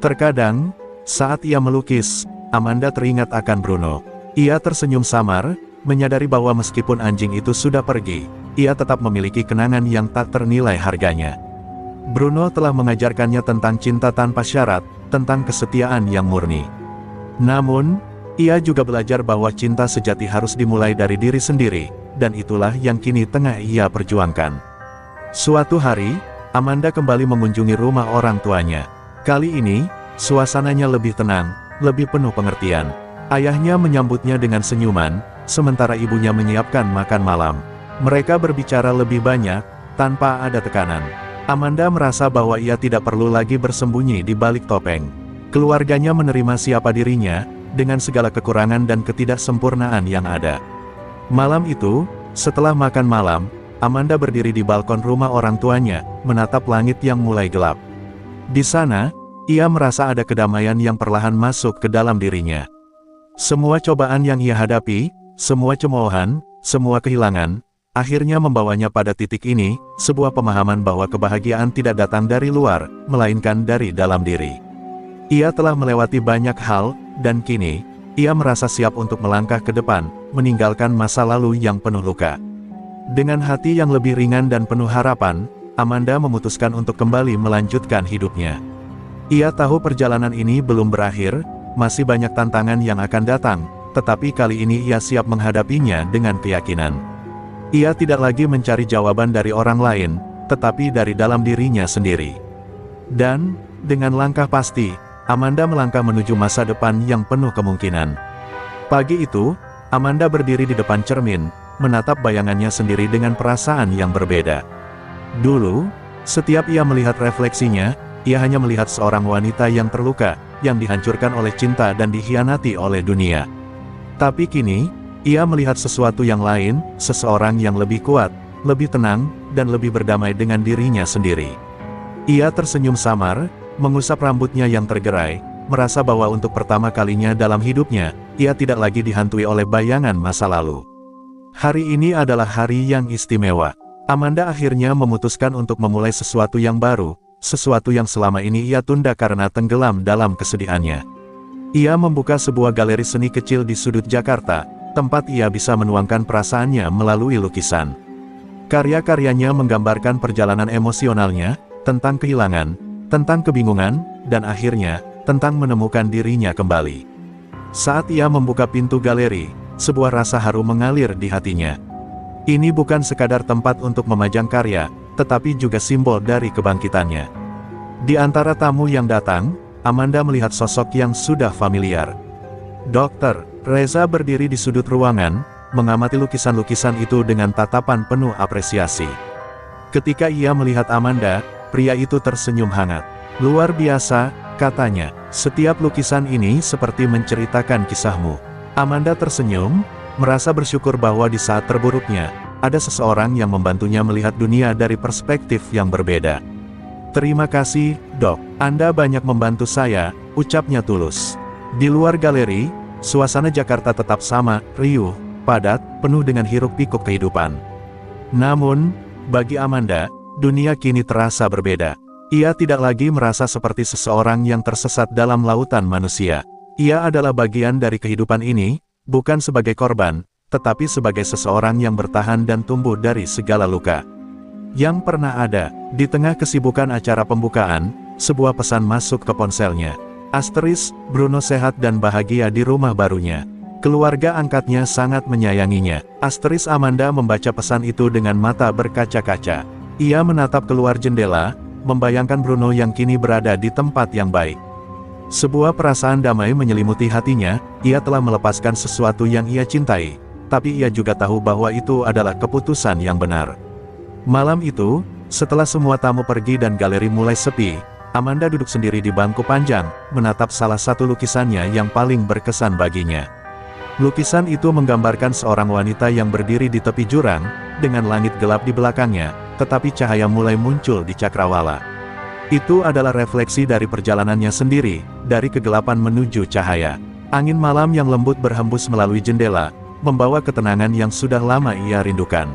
Terkadang, saat ia melukis, Amanda teringat akan Bruno. Ia tersenyum samar, menyadari bahwa meskipun anjing itu sudah pergi, ia tetap memiliki kenangan yang tak ternilai harganya. Bruno telah mengajarkannya tentang cinta tanpa syarat, tentang kesetiaan yang murni. Namun, ia juga belajar bahwa cinta sejati harus dimulai dari diri sendiri, dan itulah yang kini tengah ia perjuangkan. Suatu hari, Amanda kembali mengunjungi rumah orang tuanya. Kali ini, suasananya lebih tenang, lebih penuh pengertian. Ayahnya menyambutnya dengan senyuman, sementara ibunya menyiapkan makan malam. Mereka berbicara lebih banyak, tanpa ada tekanan. Amanda merasa bahwa ia tidak perlu lagi bersembunyi di balik topeng. Keluarganya menerima siapa dirinya, dengan segala kekurangan dan ketidaksempurnaan yang ada. Malam itu, setelah makan malam, Amanda berdiri di balkon rumah orang tuanya, menatap langit yang mulai gelap. Di sana, ia merasa ada kedamaian yang perlahan masuk ke dalam dirinya. Semua cobaan yang ia hadapi, semua cemoohan, semua kehilangan, akhirnya membawanya pada titik ini, sebuah pemahaman bahwa kebahagiaan tidak datang dari luar, melainkan dari dalam diri. Ia telah melewati banyak hal, dan kini, ia merasa siap untuk melangkah ke depan, meninggalkan masa lalu yang penuh luka. Dengan hati yang lebih ringan dan penuh harapan, Amanda memutuskan untuk kembali melanjutkan hidupnya. Ia tahu perjalanan ini belum berakhir, masih banyak tantangan yang akan datang, tetapi kali ini ia siap menghadapinya dengan keyakinan. Ia tidak lagi mencari jawaban dari orang lain, tetapi dari dalam dirinya sendiri. Dan, dengan langkah pasti, Amanda melangkah menuju masa depan yang penuh kemungkinan. Pagi itu, Amanda berdiri di depan cermin, menatap bayangannya sendiri dengan perasaan yang berbeda. Dulu, setiap ia melihat refleksinya, ia hanya melihat seorang wanita yang terluka, yang dihancurkan oleh cinta dan dikhianati oleh dunia. Tapi kini, ia melihat sesuatu yang lain, seseorang yang lebih kuat, lebih tenang, dan lebih berdamai dengan dirinya sendiri. Ia tersenyum samar, mengusap rambutnya yang tergerai, merasa bahwa untuk pertama kalinya dalam hidupnya, ia tidak lagi dihantui oleh bayangan masa lalu. Hari ini adalah hari yang istimewa. Amanda akhirnya memutuskan untuk memulai sesuatu yang baru, sesuatu yang selama ini ia tunda karena tenggelam dalam kesedihannya. Ia membuka sebuah galeri seni kecil di sudut Jakarta, tempat ia bisa menuangkan perasaannya melalui lukisan. Karya-karyanya menggambarkan perjalanan emosionalnya, tentang kehilangan, tentang kebingungan, dan akhirnya, tentang menemukan dirinya kembali. Saat ia membuka pintu galeri, sebuah rasa haru mengalir di hatinya. Ini bukan sekadar tempat untuk memajang karya, tetapi juga simbol dari kebangkitannya. Di antara tamu yang datang, Amanda melihat sosok yang sudah familiar. Dr. Reza berdiri di sudut ruangan, mengamati lukisan-lukisan itu dengan tatapan penuh apresiasi. Ketika ia melihat Amanda, pria itu tersenyum hangat. "Luar biasa," katanya, "setiap lukisan ini seperti menceritakan kisahmu." Amanda tersenyum, merasa bersyukur bahwa di saat terburuknya, ada seseorang yang membantunya melihat dunia dari perspektif yang berbeda. "Terima kasih, Dok. Anda banyak membantu saya," ucapnya tulus. Di luar galeri, suasana Jakarta tetap sama, riuh, padat, penuh dengan hiruk-pikuk kehidupan. Namun, bagi Amanda, dunia kini terasa berbeda. Ia tidak lagi merasa seperti seseorang yang tersesat dalam lautan manusia. Ia adalah bagian dari kehidupan ini, bukan sebagai korban, tetapi sebagai seseorang yang bertahan dan tumbuh dari segala luka yang pernah ada. Di tengah kesibukan acara pembukaan, sebuah pesan masuk ke ponselnya. Asteris, Bruno sehat dan bahagia di rumah barunya. Keluarga angkatnya sangat menyayanginya. Asteris. Amanda membaca pesan itu dengan mata berkaca-kaca. Ia menatap keluar jendela, membayangkan Bruno yang kini berada di tempat yang baik. Sebuah perasaan damai menyelimuti hatinya. Ia telah melepaskan sesuatu yang ia cintai, tapi ia juga tahu bahwa itu adalah keputusan yang benar. Malam itu, setelah semua tamu pergi dan galeri mulai sepi, Amanda duduk sendiri di bangku panjang, menatap salah satu lukisannya yang paling berkesan baginya. Lukisan itu menggambarkan seorang wanita yang berdiri di tepi jurang, dengan langit gelap di belakangnya, tetapi cahaya mulai muncul di cakrawala. Itu adalah refleksi dari perjalanannya sendiri, dari kegelapan menuju cahaya. Angin malam yang lembut berhembus melalui jendela, membawa ketenangan yang sudah lama ia rindukan.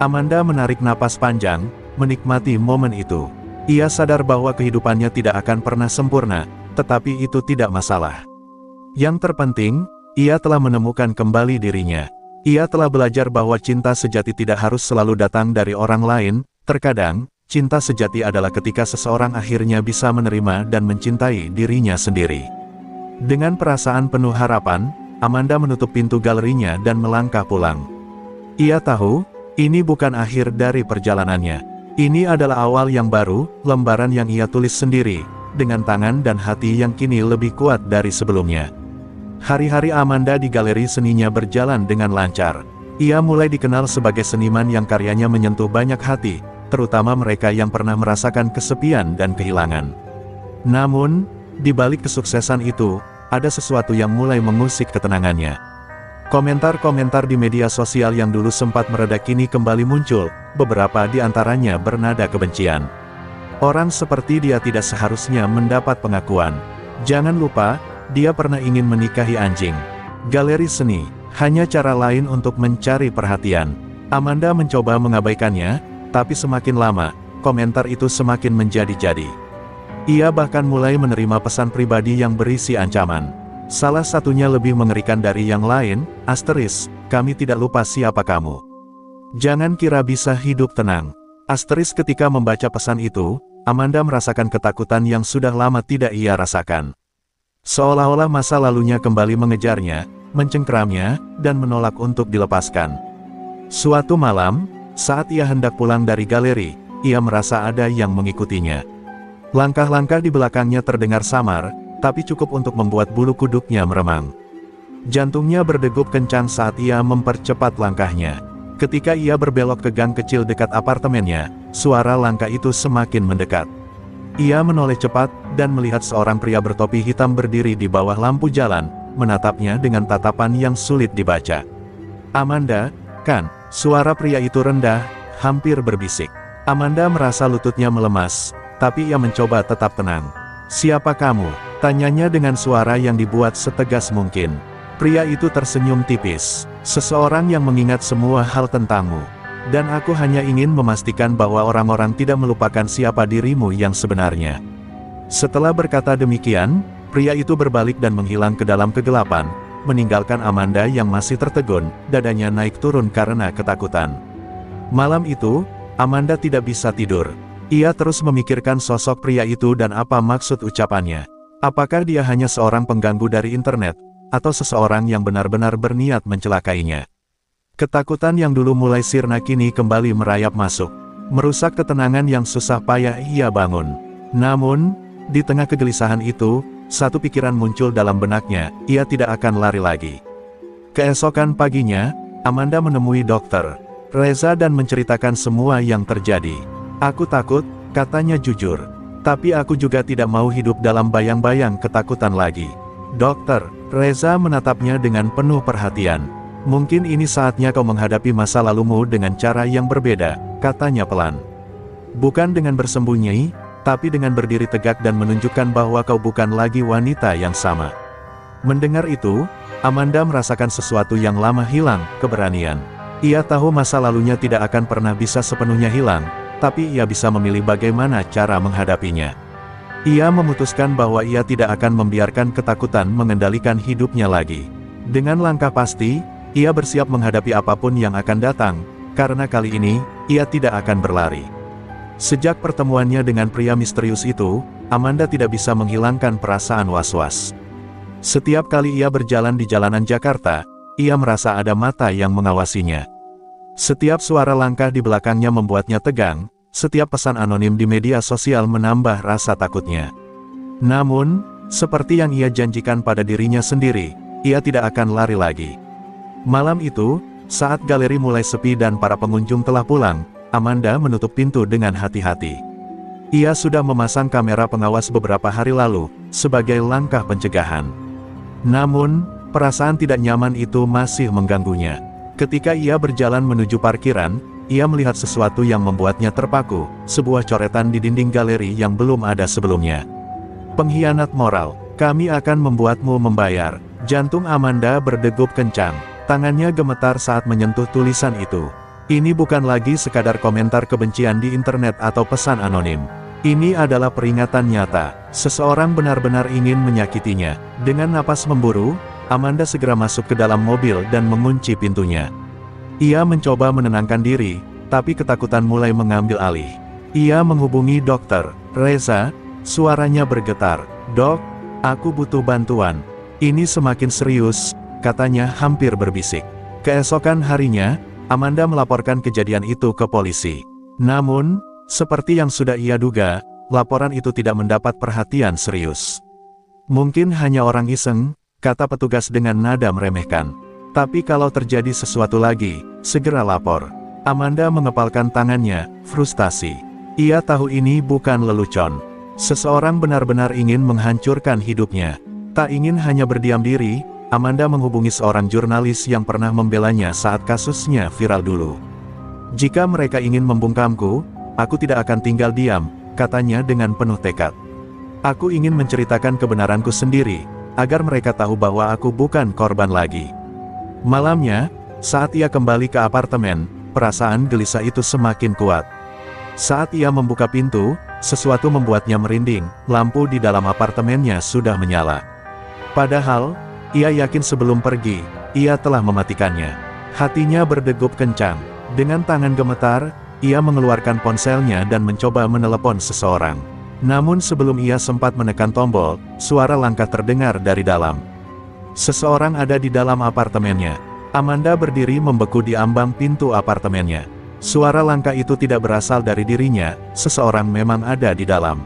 Amanda menarik napas panjang, menikmati momen itu. Ia sadar bahwa kehidupannya tidak akan pernah sempurna, tetapi itu tidak masalah. Yang terpenting, ia telah menemukan kembali dirinya. Ia telah belajar bahwa cinta sejati tidak harus selalu datang dari orang lain. Terkadang, cinta sejati adalah ketika seseorang akhirnya bisa menerima dan mencintai dirinya sendiri. Dengan perasaan penuh harapan, Amanda menutup pintu galerinya dan melangkah pulang. Ia tahu, ini bukan akhir dari perjalanannya. Ini adalah awal yang baru, lembaran yang ia tulis sendiri, dengan tangan dan hati yang kini lebih kuat dari sebelumnya. Hari-hari Amanda di galeri seninya berjalan dengan lancar. Ia mulai dikenal sebagai seniman yang karyanya menyentuh banyak hati, terutama mereka yang pernah merasakan kesepian dan kehilangan. Namun, di balik kesuksesan itu, ada sesuatu yang mulai mengusik ketenangannya. Komentar-komentar di media sosial yang dulu sempat mereda kini kembali muncul, beberapa di antaranya bernada kebencian. Orang seperti dia tidak seharusnya mendapat pengakuan. Jangan lupa, dia pernah ingin menikahi anjing. Galeri seni, hanya cara lain untuk mencari perhatian. Amanda mencoba mengabaikannya, tapi semakin lama, komentar itu semakin menjadi-jadi. Ia bahkan mulai menerima pesan pribadi yang berisi ancaman. Salah satunya lebih mengerikan dari yang lain, "Asteris, kami tidak lupa siapa kamu. Jangan kira bisa hidup tenang." Asteris. Ketika membaca pesan itu, Amanda merasakan ketakutan yang sudah lama tidak ia rasakan. Seolah-olah masa lalunya kembali mengejarnya, mencengkeramnya, dan menolak untuk dilepaskan. Suatu malam, saat ia hendak pulang dari galeri, ia merasa ada yang mengikutinya. Langkah-langkah di belakangnya terdengar samar, tapi cukup untuk membuat bulu kuduknya meremang. Jantungnya berdegup kencang saat ia mempercepat langkahnya. Ketika ia berbelok ke gang kecil dekat apartemennya, suara langkah itu semakin mendekat. Ia menoleh cepat, dan melihat seorang pria bertopi hitam berdiri di bawah lampu jalan, menatapnya dengan tatapan yang sulit dibaca. "Amanda, kan?" Suara pria itu rendah, hampir berbisik. Amanda merasa lututnya melemas, tapi ia mencoba tetap tenang. "Siapa kamu?" tanyanya dengan suara yang dibuat setegas mungkin. Pria itu tersenyum tipis. "Seseorang yang mengingat semua hal tentangmu. Dan aku hanya ingin memastikan bahwa orang-orang tidak melupakan siapa dirimu yang sebenarnya." Setelah berkata demikian, pria itu berbalik dan menghilang ke dalam kegelapan, meninggalkan Amanda yang masih tertegun, dadanya naik turun karena ketakutan. Malam itu, Amanda tidak bisa tidur. Ia terus memikirkan sosok pria itu dan apa maksud ucapannya. Apakah dia hanya seorang pengganggu dari internet, atau seseorang yang benar-benar berniat mencelakainya? Ketakutan yang dulu mulai sirna kini kembali merayap masuk, merusak ketenangan yang susah payah ia bangun. Namun, di tengah kegelisahan itu, satu pikiran muncul dalam benaknya, ia tidak akan lari lagi. Keesokan paginya, Amanda menemui Dokter Reza dan menceritakan semua yang terjadi. "Aku takut," katanya jujur. "Tapi aku juga tidak mau hidup dalam bayang-bayang ketakutan lagi." Dokter Reza menatapnya dengan penuh perhatian. "Mungkin ini saatnya kau menghadapi masa lalumu dengan cara yang berbeda," katanya pelan. "Bukan dengan bersembunyi, tapi dengan berdiri tegak dan menunjukkan bahwa kau bukan lagi wanita yang sama." Mendengar itu, Amanda merasakan sesuatu yang lama hilang, keberanian. Ia tahu masa lalunya tidak akan pernah bisa sepenuhnya hilang, tapi ia bisa memilih bagaimana cara menghadapinya. Ia memutuskan bahwa ia tidak akan membiarkan ketakutan mengendalikan hidupnya lagi. Dengan langkah pasti, ia bersiap menghadapi apapun yang akan datang, karena kali ini, ia tidak akan berlari. Sejak pertemuannya dengan pria misterius itu, Amanda tidak bisa menghilangkan perasaan was-was. Setiap kali ia berjalan di jalanan Jakarta, ia merasa ada mata yang mengawasinya. Setiap suara langkah di belakangnya membuatnya tegang, setiap pesan anonim di media sosial menambah rasa takutnya. Namun, seperti yang ia janjikan pada dirinya sendiri, ia tidak akan lari lagi. Malam itu, saat galeri mulai sepi dan para pengunjung telah pulang, Amanda menutup pintu dengan hati-hati. Ia sudah memasang kamera pengawas beberapa hari lalu, sebagai langkah pencegahan. Namun, perasaan tidak nyaman itu masih mengganggunya. Ketika ia berjalan menuju parkiran, ia melihat sesuatu yang membuatnya terpaku, sebuah coretan di dinding galeri yang belum ada sebelumnya. "Pengkhianat moral, kami akan membuatmu membayar." Jantung Amanda berdegup kencang, tangannya gemetar saat menyentuh tulisan itu. Ini bukan lagi sekadar komentar kebencian di internet atau pesan anonim. Ini adalah peringatan nyata, seseorang benar-benar ingin menyakitinya. Dengan napas memburu, Amanda segera masuk ke dalam mobil dan mengunci pintunya. Ia mencoba menenangkan diri, tapi ketakutan mulai mengambil alih. Ia menghubungi Dokter Reza, suaranya bergetar. "Dok, aku butuh bantuan. Ini semakin serius," katanya hampir berbisik. Keesokan harinya, Amanda melaporkan kejadian itu ke polisi. Namun, seperti yang sudah ia duga, laporan itu tidak mendapat perhatian serius. "Mungkin hanya orang iseng," kata petugas dengan nada meremehkan. "Tapi kalau terjadi sesuatu lagi, segera lapor." Amanda mengepalkan tangannya, frustasi. Ia tahu ini bukan lelucon. Seseorang benar-benar ingin menghancurkan hidupnya. Tak ingin hanya berdiam diri, Amanda menghubungi seorang jurnalis yang pernah membelanya saat kasusnya viral dulu. "Jika mereka ingin membungkamku, aku tidak akan tinggal diam," katanya dengan penuh tekad. "Aku ingin menceritakan kebenaranku sendiri, agar mereka tahu bahwa aku bukan korban lagi." Malamnya, saat ia kembali ke apartemen, perasaan gelisah itu semakin kuat. Saat ia membuka pintu, sesuatu membuatnya merinding, lampu di dalam apartemennya sudah menyala. Padahal, ia yakin sebelum pergi, ia telah mematikannya. Hatinya berdegup kencang. Dengan tangan gemetar, ia mengeluarkan ponselnya dan mencoba menelepon seseorang. Namun sebelum ia sempat menekan tombol, suara langkah terdengar dari dalam. Seseorang ada di dalam apartemennya. Amanda berdiri membeku di ambang pintu apartemennya. Suara langkah itu tidak berasal dari dirinya, seseorang memang ada di dalam.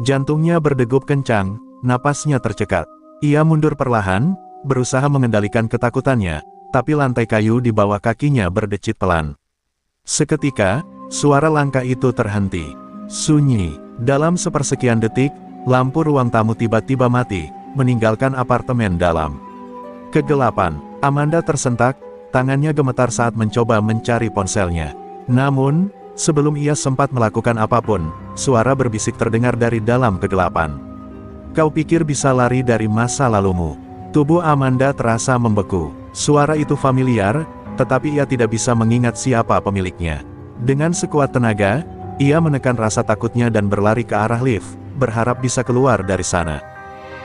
Jantungnya berdegup kencang, napasnya tercekat. Ia mundur perlahan, berusaha mengendalikan ketakutannya, tapi lantai kayu di bawah kakinya berdecit pelan. Seketika, suara langkah itu terhenti. Sunyi. Dalam sepersekian detik, lampu ruang tamu tiba-tiba mati, meninggalkan apartemen dalam kegelapan. Amanda tersentak, tangannya gemetar saat mencoba mencari ponselnya. Namun, sebelum ia sempat melakukan apapun, suara berbisik terdengar dari dalam kegelapan. "Kau pikir bisa lari dari masa lalumu?" Tubuh Amanda terasa membeku. Suara itu familiar, tetapi ia tidak bisa mengingat siapa pemiliknya. Dengan sekuat tenaga, ia menekan rasa takutnya dan berlari ke arah lift, berharap bisa keluar dari sana.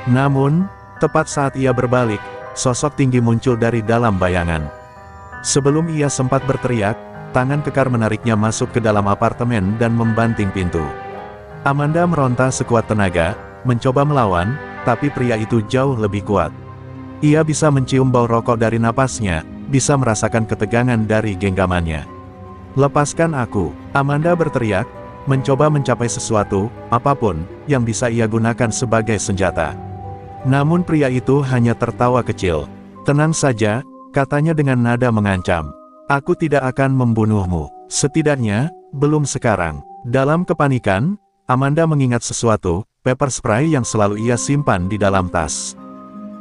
Namun, tepat saat ia berbalik, sosok tinggi muncul dari dalam bayangan. Sebelum ia sempat berteriak, tangan kekar menariknya masuk ke dalam apartemen dan membanting pintu. Amanda meronta sekuat tenaga, mencoba melawan, tapi pria itu jauh lebih kuat. Ia bisa mencium bau rokok dari napasnya, bisa merasakan ketegangan dari genggamannya. "Lepaskan aku!" Amanda berteriak, mencoba mencapai sesuatu, apapun, yang bisa ia gunakan sebagai senjata. Namun pria itu hanya tertawa kecil. "Tenang saja," katanya dengan nada mengancam. "Aku tidak akan membunuhmu. Setidaknya, belum sekarang." Dalam kepanikan, Amanda mengingat sesuatu, pepper spray yang selalu ia simpan di dalam tas.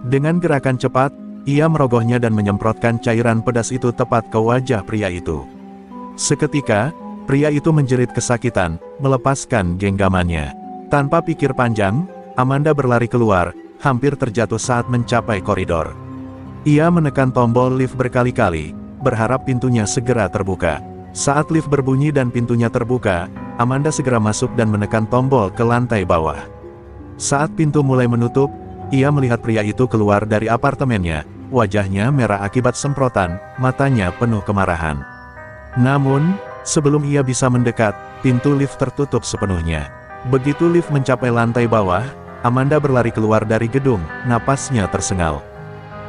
Dengan gerakan cepat, ia merogohnya dan menyemprotkan cairan pedas itu tepat ke wajah pria itu. Seketika, pria itu menjerit kesakitan, melepaskan genggamannya. Tanpa pikir panjang, Amanda berlari keluar, hampir terjatuh saat mencapai koridor. Ia menekan tombol lift berkali-kali, berharap pintunya segera terbuka. Saat lift berbunyi dan pintunya terbuka, Amanda segera masuk dan menekan tombol ke lantai bawah. Saat pintu mulai menutup, ia melihat pria itu keluar dari apartemennya, wajahnya merah akibat semprotan, matanya penuh kemarahan. Namun, sebelum ia bisa mendekat, pintu lift tertutup sepenuhnya. Begitu lift mencapai lantai bawah, Amanda berlari keluar dari gedung, napasnya tersengal.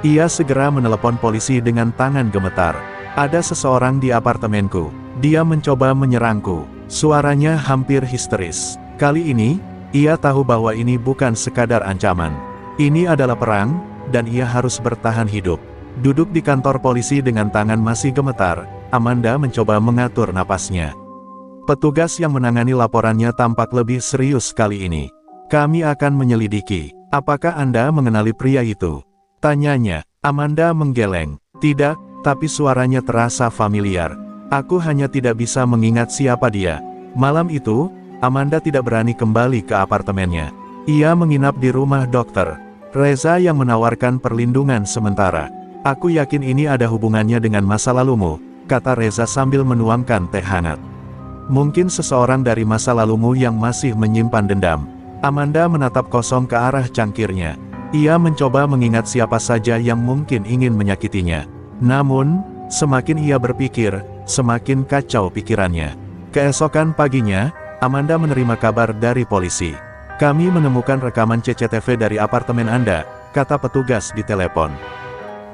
Ia segera menelepon polisi dengan tangan gemetar. "Ada seseorang di apartemenku. Dia mencoba menyerangku." Suaranya hampir histeris. Kali ini, ia tahu bahwa ini bukan sekadar ancaman. Ini adalah perang, dan ia harus bertahan hidup. Duduk di kantor polisi dengan tangan masih gemetar, Amanda mencoba mengatur napasnya. Petugas yang menangani laporannya tampak lebih serius kali ini. "Kami akan menyelidiki. Apakah Anda mengenali pria itu?" tanyanya. Amanda menggeleng. "Tidak, tapi suaranya terasa familiar. Aku hanya tidak bisa mengingat siapa dia." Malam itu, Amanda tidak berani kembali ke apartemennya. Ia menginap di rumah dokter Reza yang menawarkan perlindungan sementara. "Aku yakin ini ada hubungannya dengan masa lalumu," kata Reza sambil menuangkan teh hangat. "Mungkin seseorang dari masa lalumu yang masih menyimpan dendam." Amanda menatap kosong ke arah cangkirnya. Ia mencoba mengingat siapa saja yang mungkin ingin menyakitinya. Namun, semakin ia berpikir, semakin kacau pikirannya. Keesokan paginya, Amanda menerima kabar dari polisi. "Kami menemukan rekaman CCTV dari apartemen Anda," kata petugas di telepon.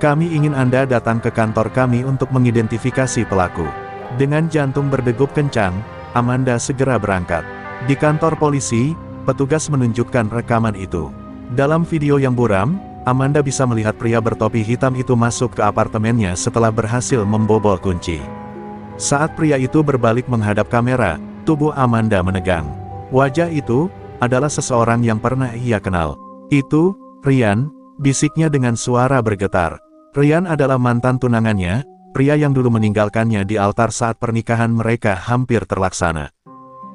"Kami ingin Anda datang ke kantor kami untuk mengidentifikasi pelaku." Dengan jantung berdegup kencang, Amanda segera berangkat. Di kantor polisi, petugas menunjukkan rekaman itu. Dalam video yang buram, Amanda bisa melihat pria bertopi hitam itu masuk ke apartemennya setelah berhasil membobol kunci. Saat pria itu berbalik menghadap kamera, tubuh Amanda menegang. Wajah itu adalah seseorang yang pernah ia kenal. "Itu, Ryan," bisiknya dengan suara bergetar. Ryan adalah mantan tunangannya, pria yang dulu meninggalkannya di altar saat pernikahan mereka hampir terlaksana.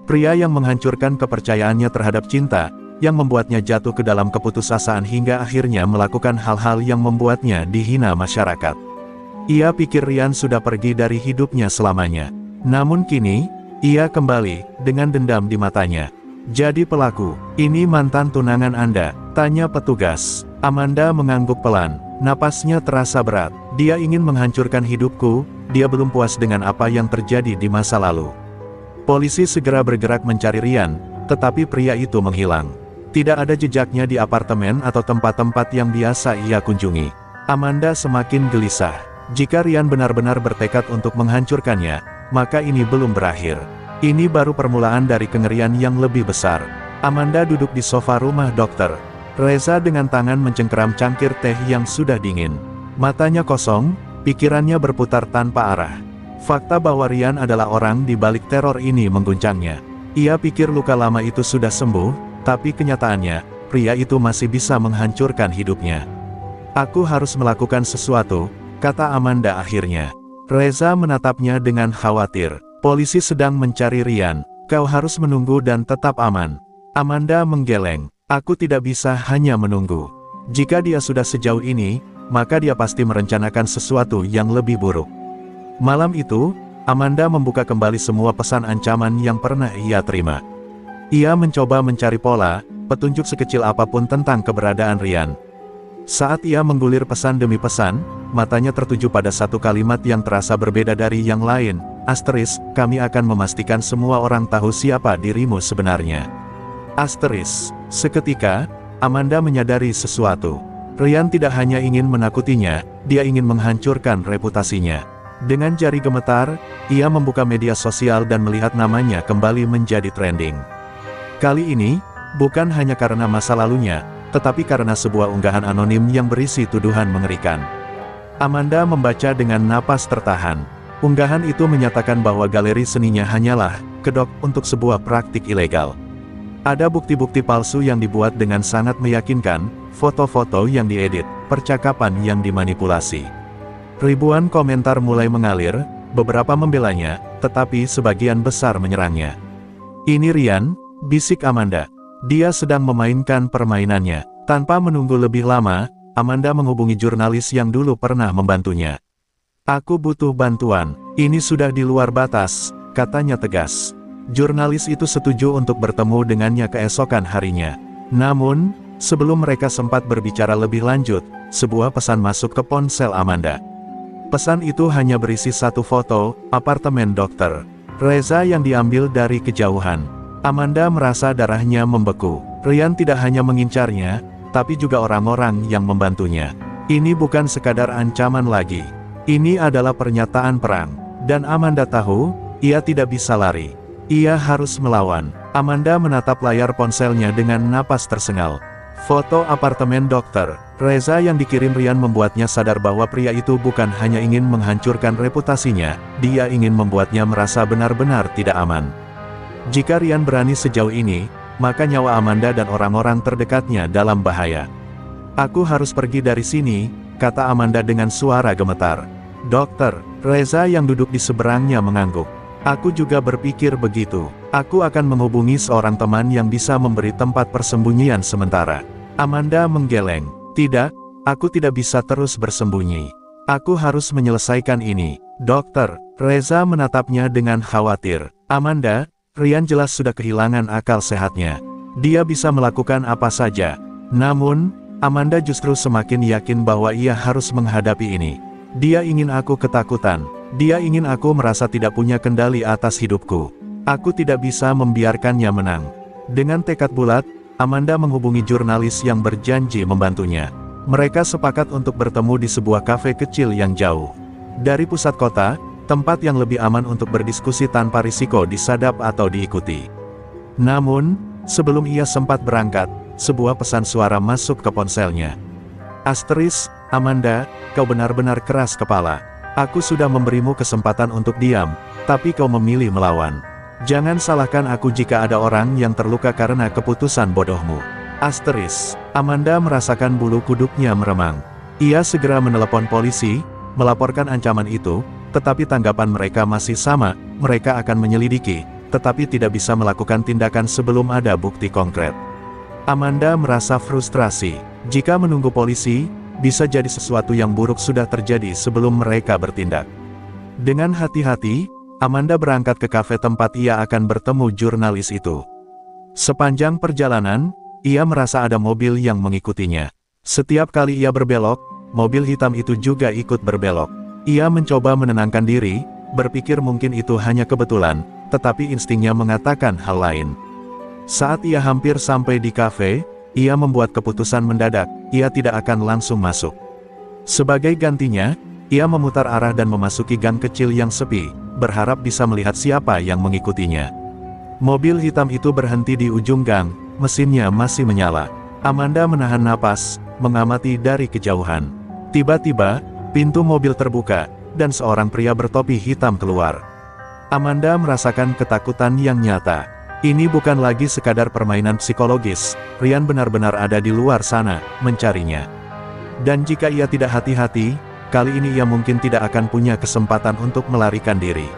Pria yang menghancurkan kepercayaannya terhadap cinta, yang membuatnya jatuh ke dalam keputusasaan hingga akhirnya melakukan hal-hal yang membuatnya dihina masyarakat. Ia pikir Ryan sudah pergi dari hidupnya selamanya. Namun kini, ia kembali, dengan dendam di matanya. "Jadi pelaku, ini mantan tunangan Anda?" tanya petugas. Amanda mengangguk pelan, napasnya terasa berat. "Dia ingin menghancurkan hidupku, dia belum puas dengan apa yang terjadi di masa lalu." Polisi segera bergerak mencari Ryan, tetapi pria itu menghilang. Tidak ada jejaknya di apartemen atau tempat-tempat yang biasa ia kunjungi. Amanda semakin gelisah. Jika Ryan benar-benar bertekad untuk menghancurkannya, maka ini belum berakhir. Ini baru permulaan dari kengerian yang lebih besar. Amanda duduk di sofa rumah dokter. Reza dengan tangan mencengkeram cangkir teh yang sudah dingin. Matanya kosong, pikirannya berputar tanpa arah. Fakta bahwa Ryan adalah orang di balik teror ini mengguncangnya. Ia pikir luka lama itu sudah sembuh, tapi kenyataannya, pria itu masih bisa menghancurkan hidupnya. Aku harus melakukan sesuatu, kata Amanda akhirnya. Reza menatapnya dengan khawatir. Polisi sedang mencari Ryan, kau harus menunggu dan tetap aman. Amanda menggeleng. Aku tidak bisa hanya menunggu. Jika dia sudah sejauh ini, maka dia pasti merencanakan sesuatu yang lebih buruk. Malam itu, Amanda membuka kembali semua pesan ancaman yang pernah ia terima. Ia mencoba mencari pola, petunjuk sekecil apapun tentang keberadaan Ryan. Saat ia menggulir pesan demi pesan, matanya tertuju pada satu kalimat yang terasa berbeda dari yang lain. Asteris, kami akan memastikan semua orang tahu siapa dirimu sebenarnya. Asteris. Seketika, Amanda menyadari sesuatu. Ryan tidak hanya ingin menakutinya, dia ingin menghancurkan reputasinya. Dengan jari gemetar, ia membuka media sosial dan melihat namanya kembali menjadi trending. Kali ini, bukan hanya karena masa lalunya, tetapi karena sebuah unggahan anonim yang berisi tuduhan mengerikan. Amanda membaca dengan napas tertahan. Unggahan itu menyatakan bahwa galeri seninya hanyalah kedok untuk sebuah praktik ilegal. Ada bukti-bukti palsu yang dibuat dengan sangat meyakinkan, foto-foto yang diedit, percakapan yang dimanipulasi. Ribuan komentar mulai mengalir, beberapa membelanya, tetapi sebagian besar menyerangnya. Ini Ryan, bisik Amanda. Dia sedang memainkan permainannya. Tanpa menunggu lebih lama, Amanda menghubungi jurnalis yang dulu pernah membantunya. Aku butuh bantuan. Ini sudah di luar batas, katanya tegas. Jurnalis itu setuju untuk bertemu dengannya keesokan harinya. Namun, sebelum mereka sempat berbicara lebih lanjut, sebuah pesan masuk ke ponsel Amanda. Pesan itu hanya berisi satu foto, apartemen dokter Reza yang diambil dari kejauhan. Amanda merasa darahnya membeku. Ryan tidak hanya mengincarnya, tapi juga orang-orang yang membantunya. Ini bukan sekadar ancaman lagi. Ini adalah pernyataan perang. Dan Amanda tahu, ia tidak bisa lari. Ia harus melawan. Amanda menatap layar ponselnya dengan napas tersengal. Foto apartemen dokter Reza yang dikirim Ryan membuatnya sadar bahwa pria itu bukan hanya ingin menghancurkan reputasinya, dia ingin membuatnya merasa benar-benar tidak aman. Jika Ryan berani sejauh ini, maka nyawa Amanda dan orang-orang terdekatnya dalam bahaya. Aku harus pergi dari sini, kata Amanda dengan suara gemetar. Dokter Reza yang duduk di seberangnya mengangguk. Aku juga berpikir begitu. Aku akan menghubungi seorang teman yang bisa memberi tempat persembunyian sementara. Amanda menggeleng. Tidak, aku tidak bisa terus bersembunyi. Aku harus menyelesaikan ini. Dokter Reza menatapnya dengan khawatir. Amanda, Ryan jelas sudah kehilangan akal sehatnya. Dia bisa melakukan apa saja. Namun, Amanda justru semakin yakin bahwa ia harus menghadapi ini. Dia ingin aku ketakutan. Dia ingin aku merasa tidak punya kendali atas hidupku. Aku tidak bisa membiarkannya menang. Dengan tekad bulat, Amanda menghubungi jurnalis yang berjanji membantunya. Mereka sepakat untuk bertemu di sebuah kafe kecil yang jauh dari pusat kota, tempat yang lebih aman untuk berdiskusi tanpa risiko disadap atau diikuti. Namun, sebelum ia sempat berangkat, sebuah pesan suara masuk ke ponselnya. Asteris, Amanda, kau benar-benar keras kepala. Aku sudah memberimu kesempatan untuk diam, tapi kau memilih melawan. Jangan salahkan aku jika ada orang yang terluka karena keputusan bodohmu. Asteris. Amanda merasakan bulu kuduknya meremang. Ia segera menelepon polisi, melaporkan ancaman itu, tetapi tanggapan mereka masih sama, mereka akan menyelidiki, tetapi tidak bisa melakukan tindakan sebelum ada bukti konkret. Amanda merasa frustrasi. Jika menunggu polisi, bisa jadi sesuatu yang buruk sudah terjadi sebelum mereka bertindak. Dengan hati-hati, Amanda berangkat ke kafe tempat ia akan bertemu jurnalis itu. Sepanjang perjalanan, ia merasa ada mobil yang mengikutinya. Setiap kali ia berbelok, mobil hitam itu juga ikut berbelok. Ia mencoba menenangkan diri, berpikir mungkin itu hanya kebetulan, tetapi instingnya mengatakan hal lain. Saat ia hampir sampai di kafe, ia membuat keputusan mendadak, ia tidak akan langsung masuk. Sebagai gantinya, ia memutar arah dan memasuki gang kecil yang sepi, berharap bisa melihat siapa yang mengikutinya. Mobil hitam itu berhenti di ujung gang, mesinnya masih menyala. Amanda menahan napas, mengamati dari kejauhan. Tiba-tiba, pintu mobil terbuka, dan seorang pria bertopi hitam keluar. Amanda merasakan ketakutan yang nyata. Ini bukan lagi sekadar permainan psikologis, Ryan benar-benar ada di luar sana, mencarinya. Dan jika ia tidak hati-hati, kali ini ia mungkin tidak akan punya kesempatan untuk melarikan diri.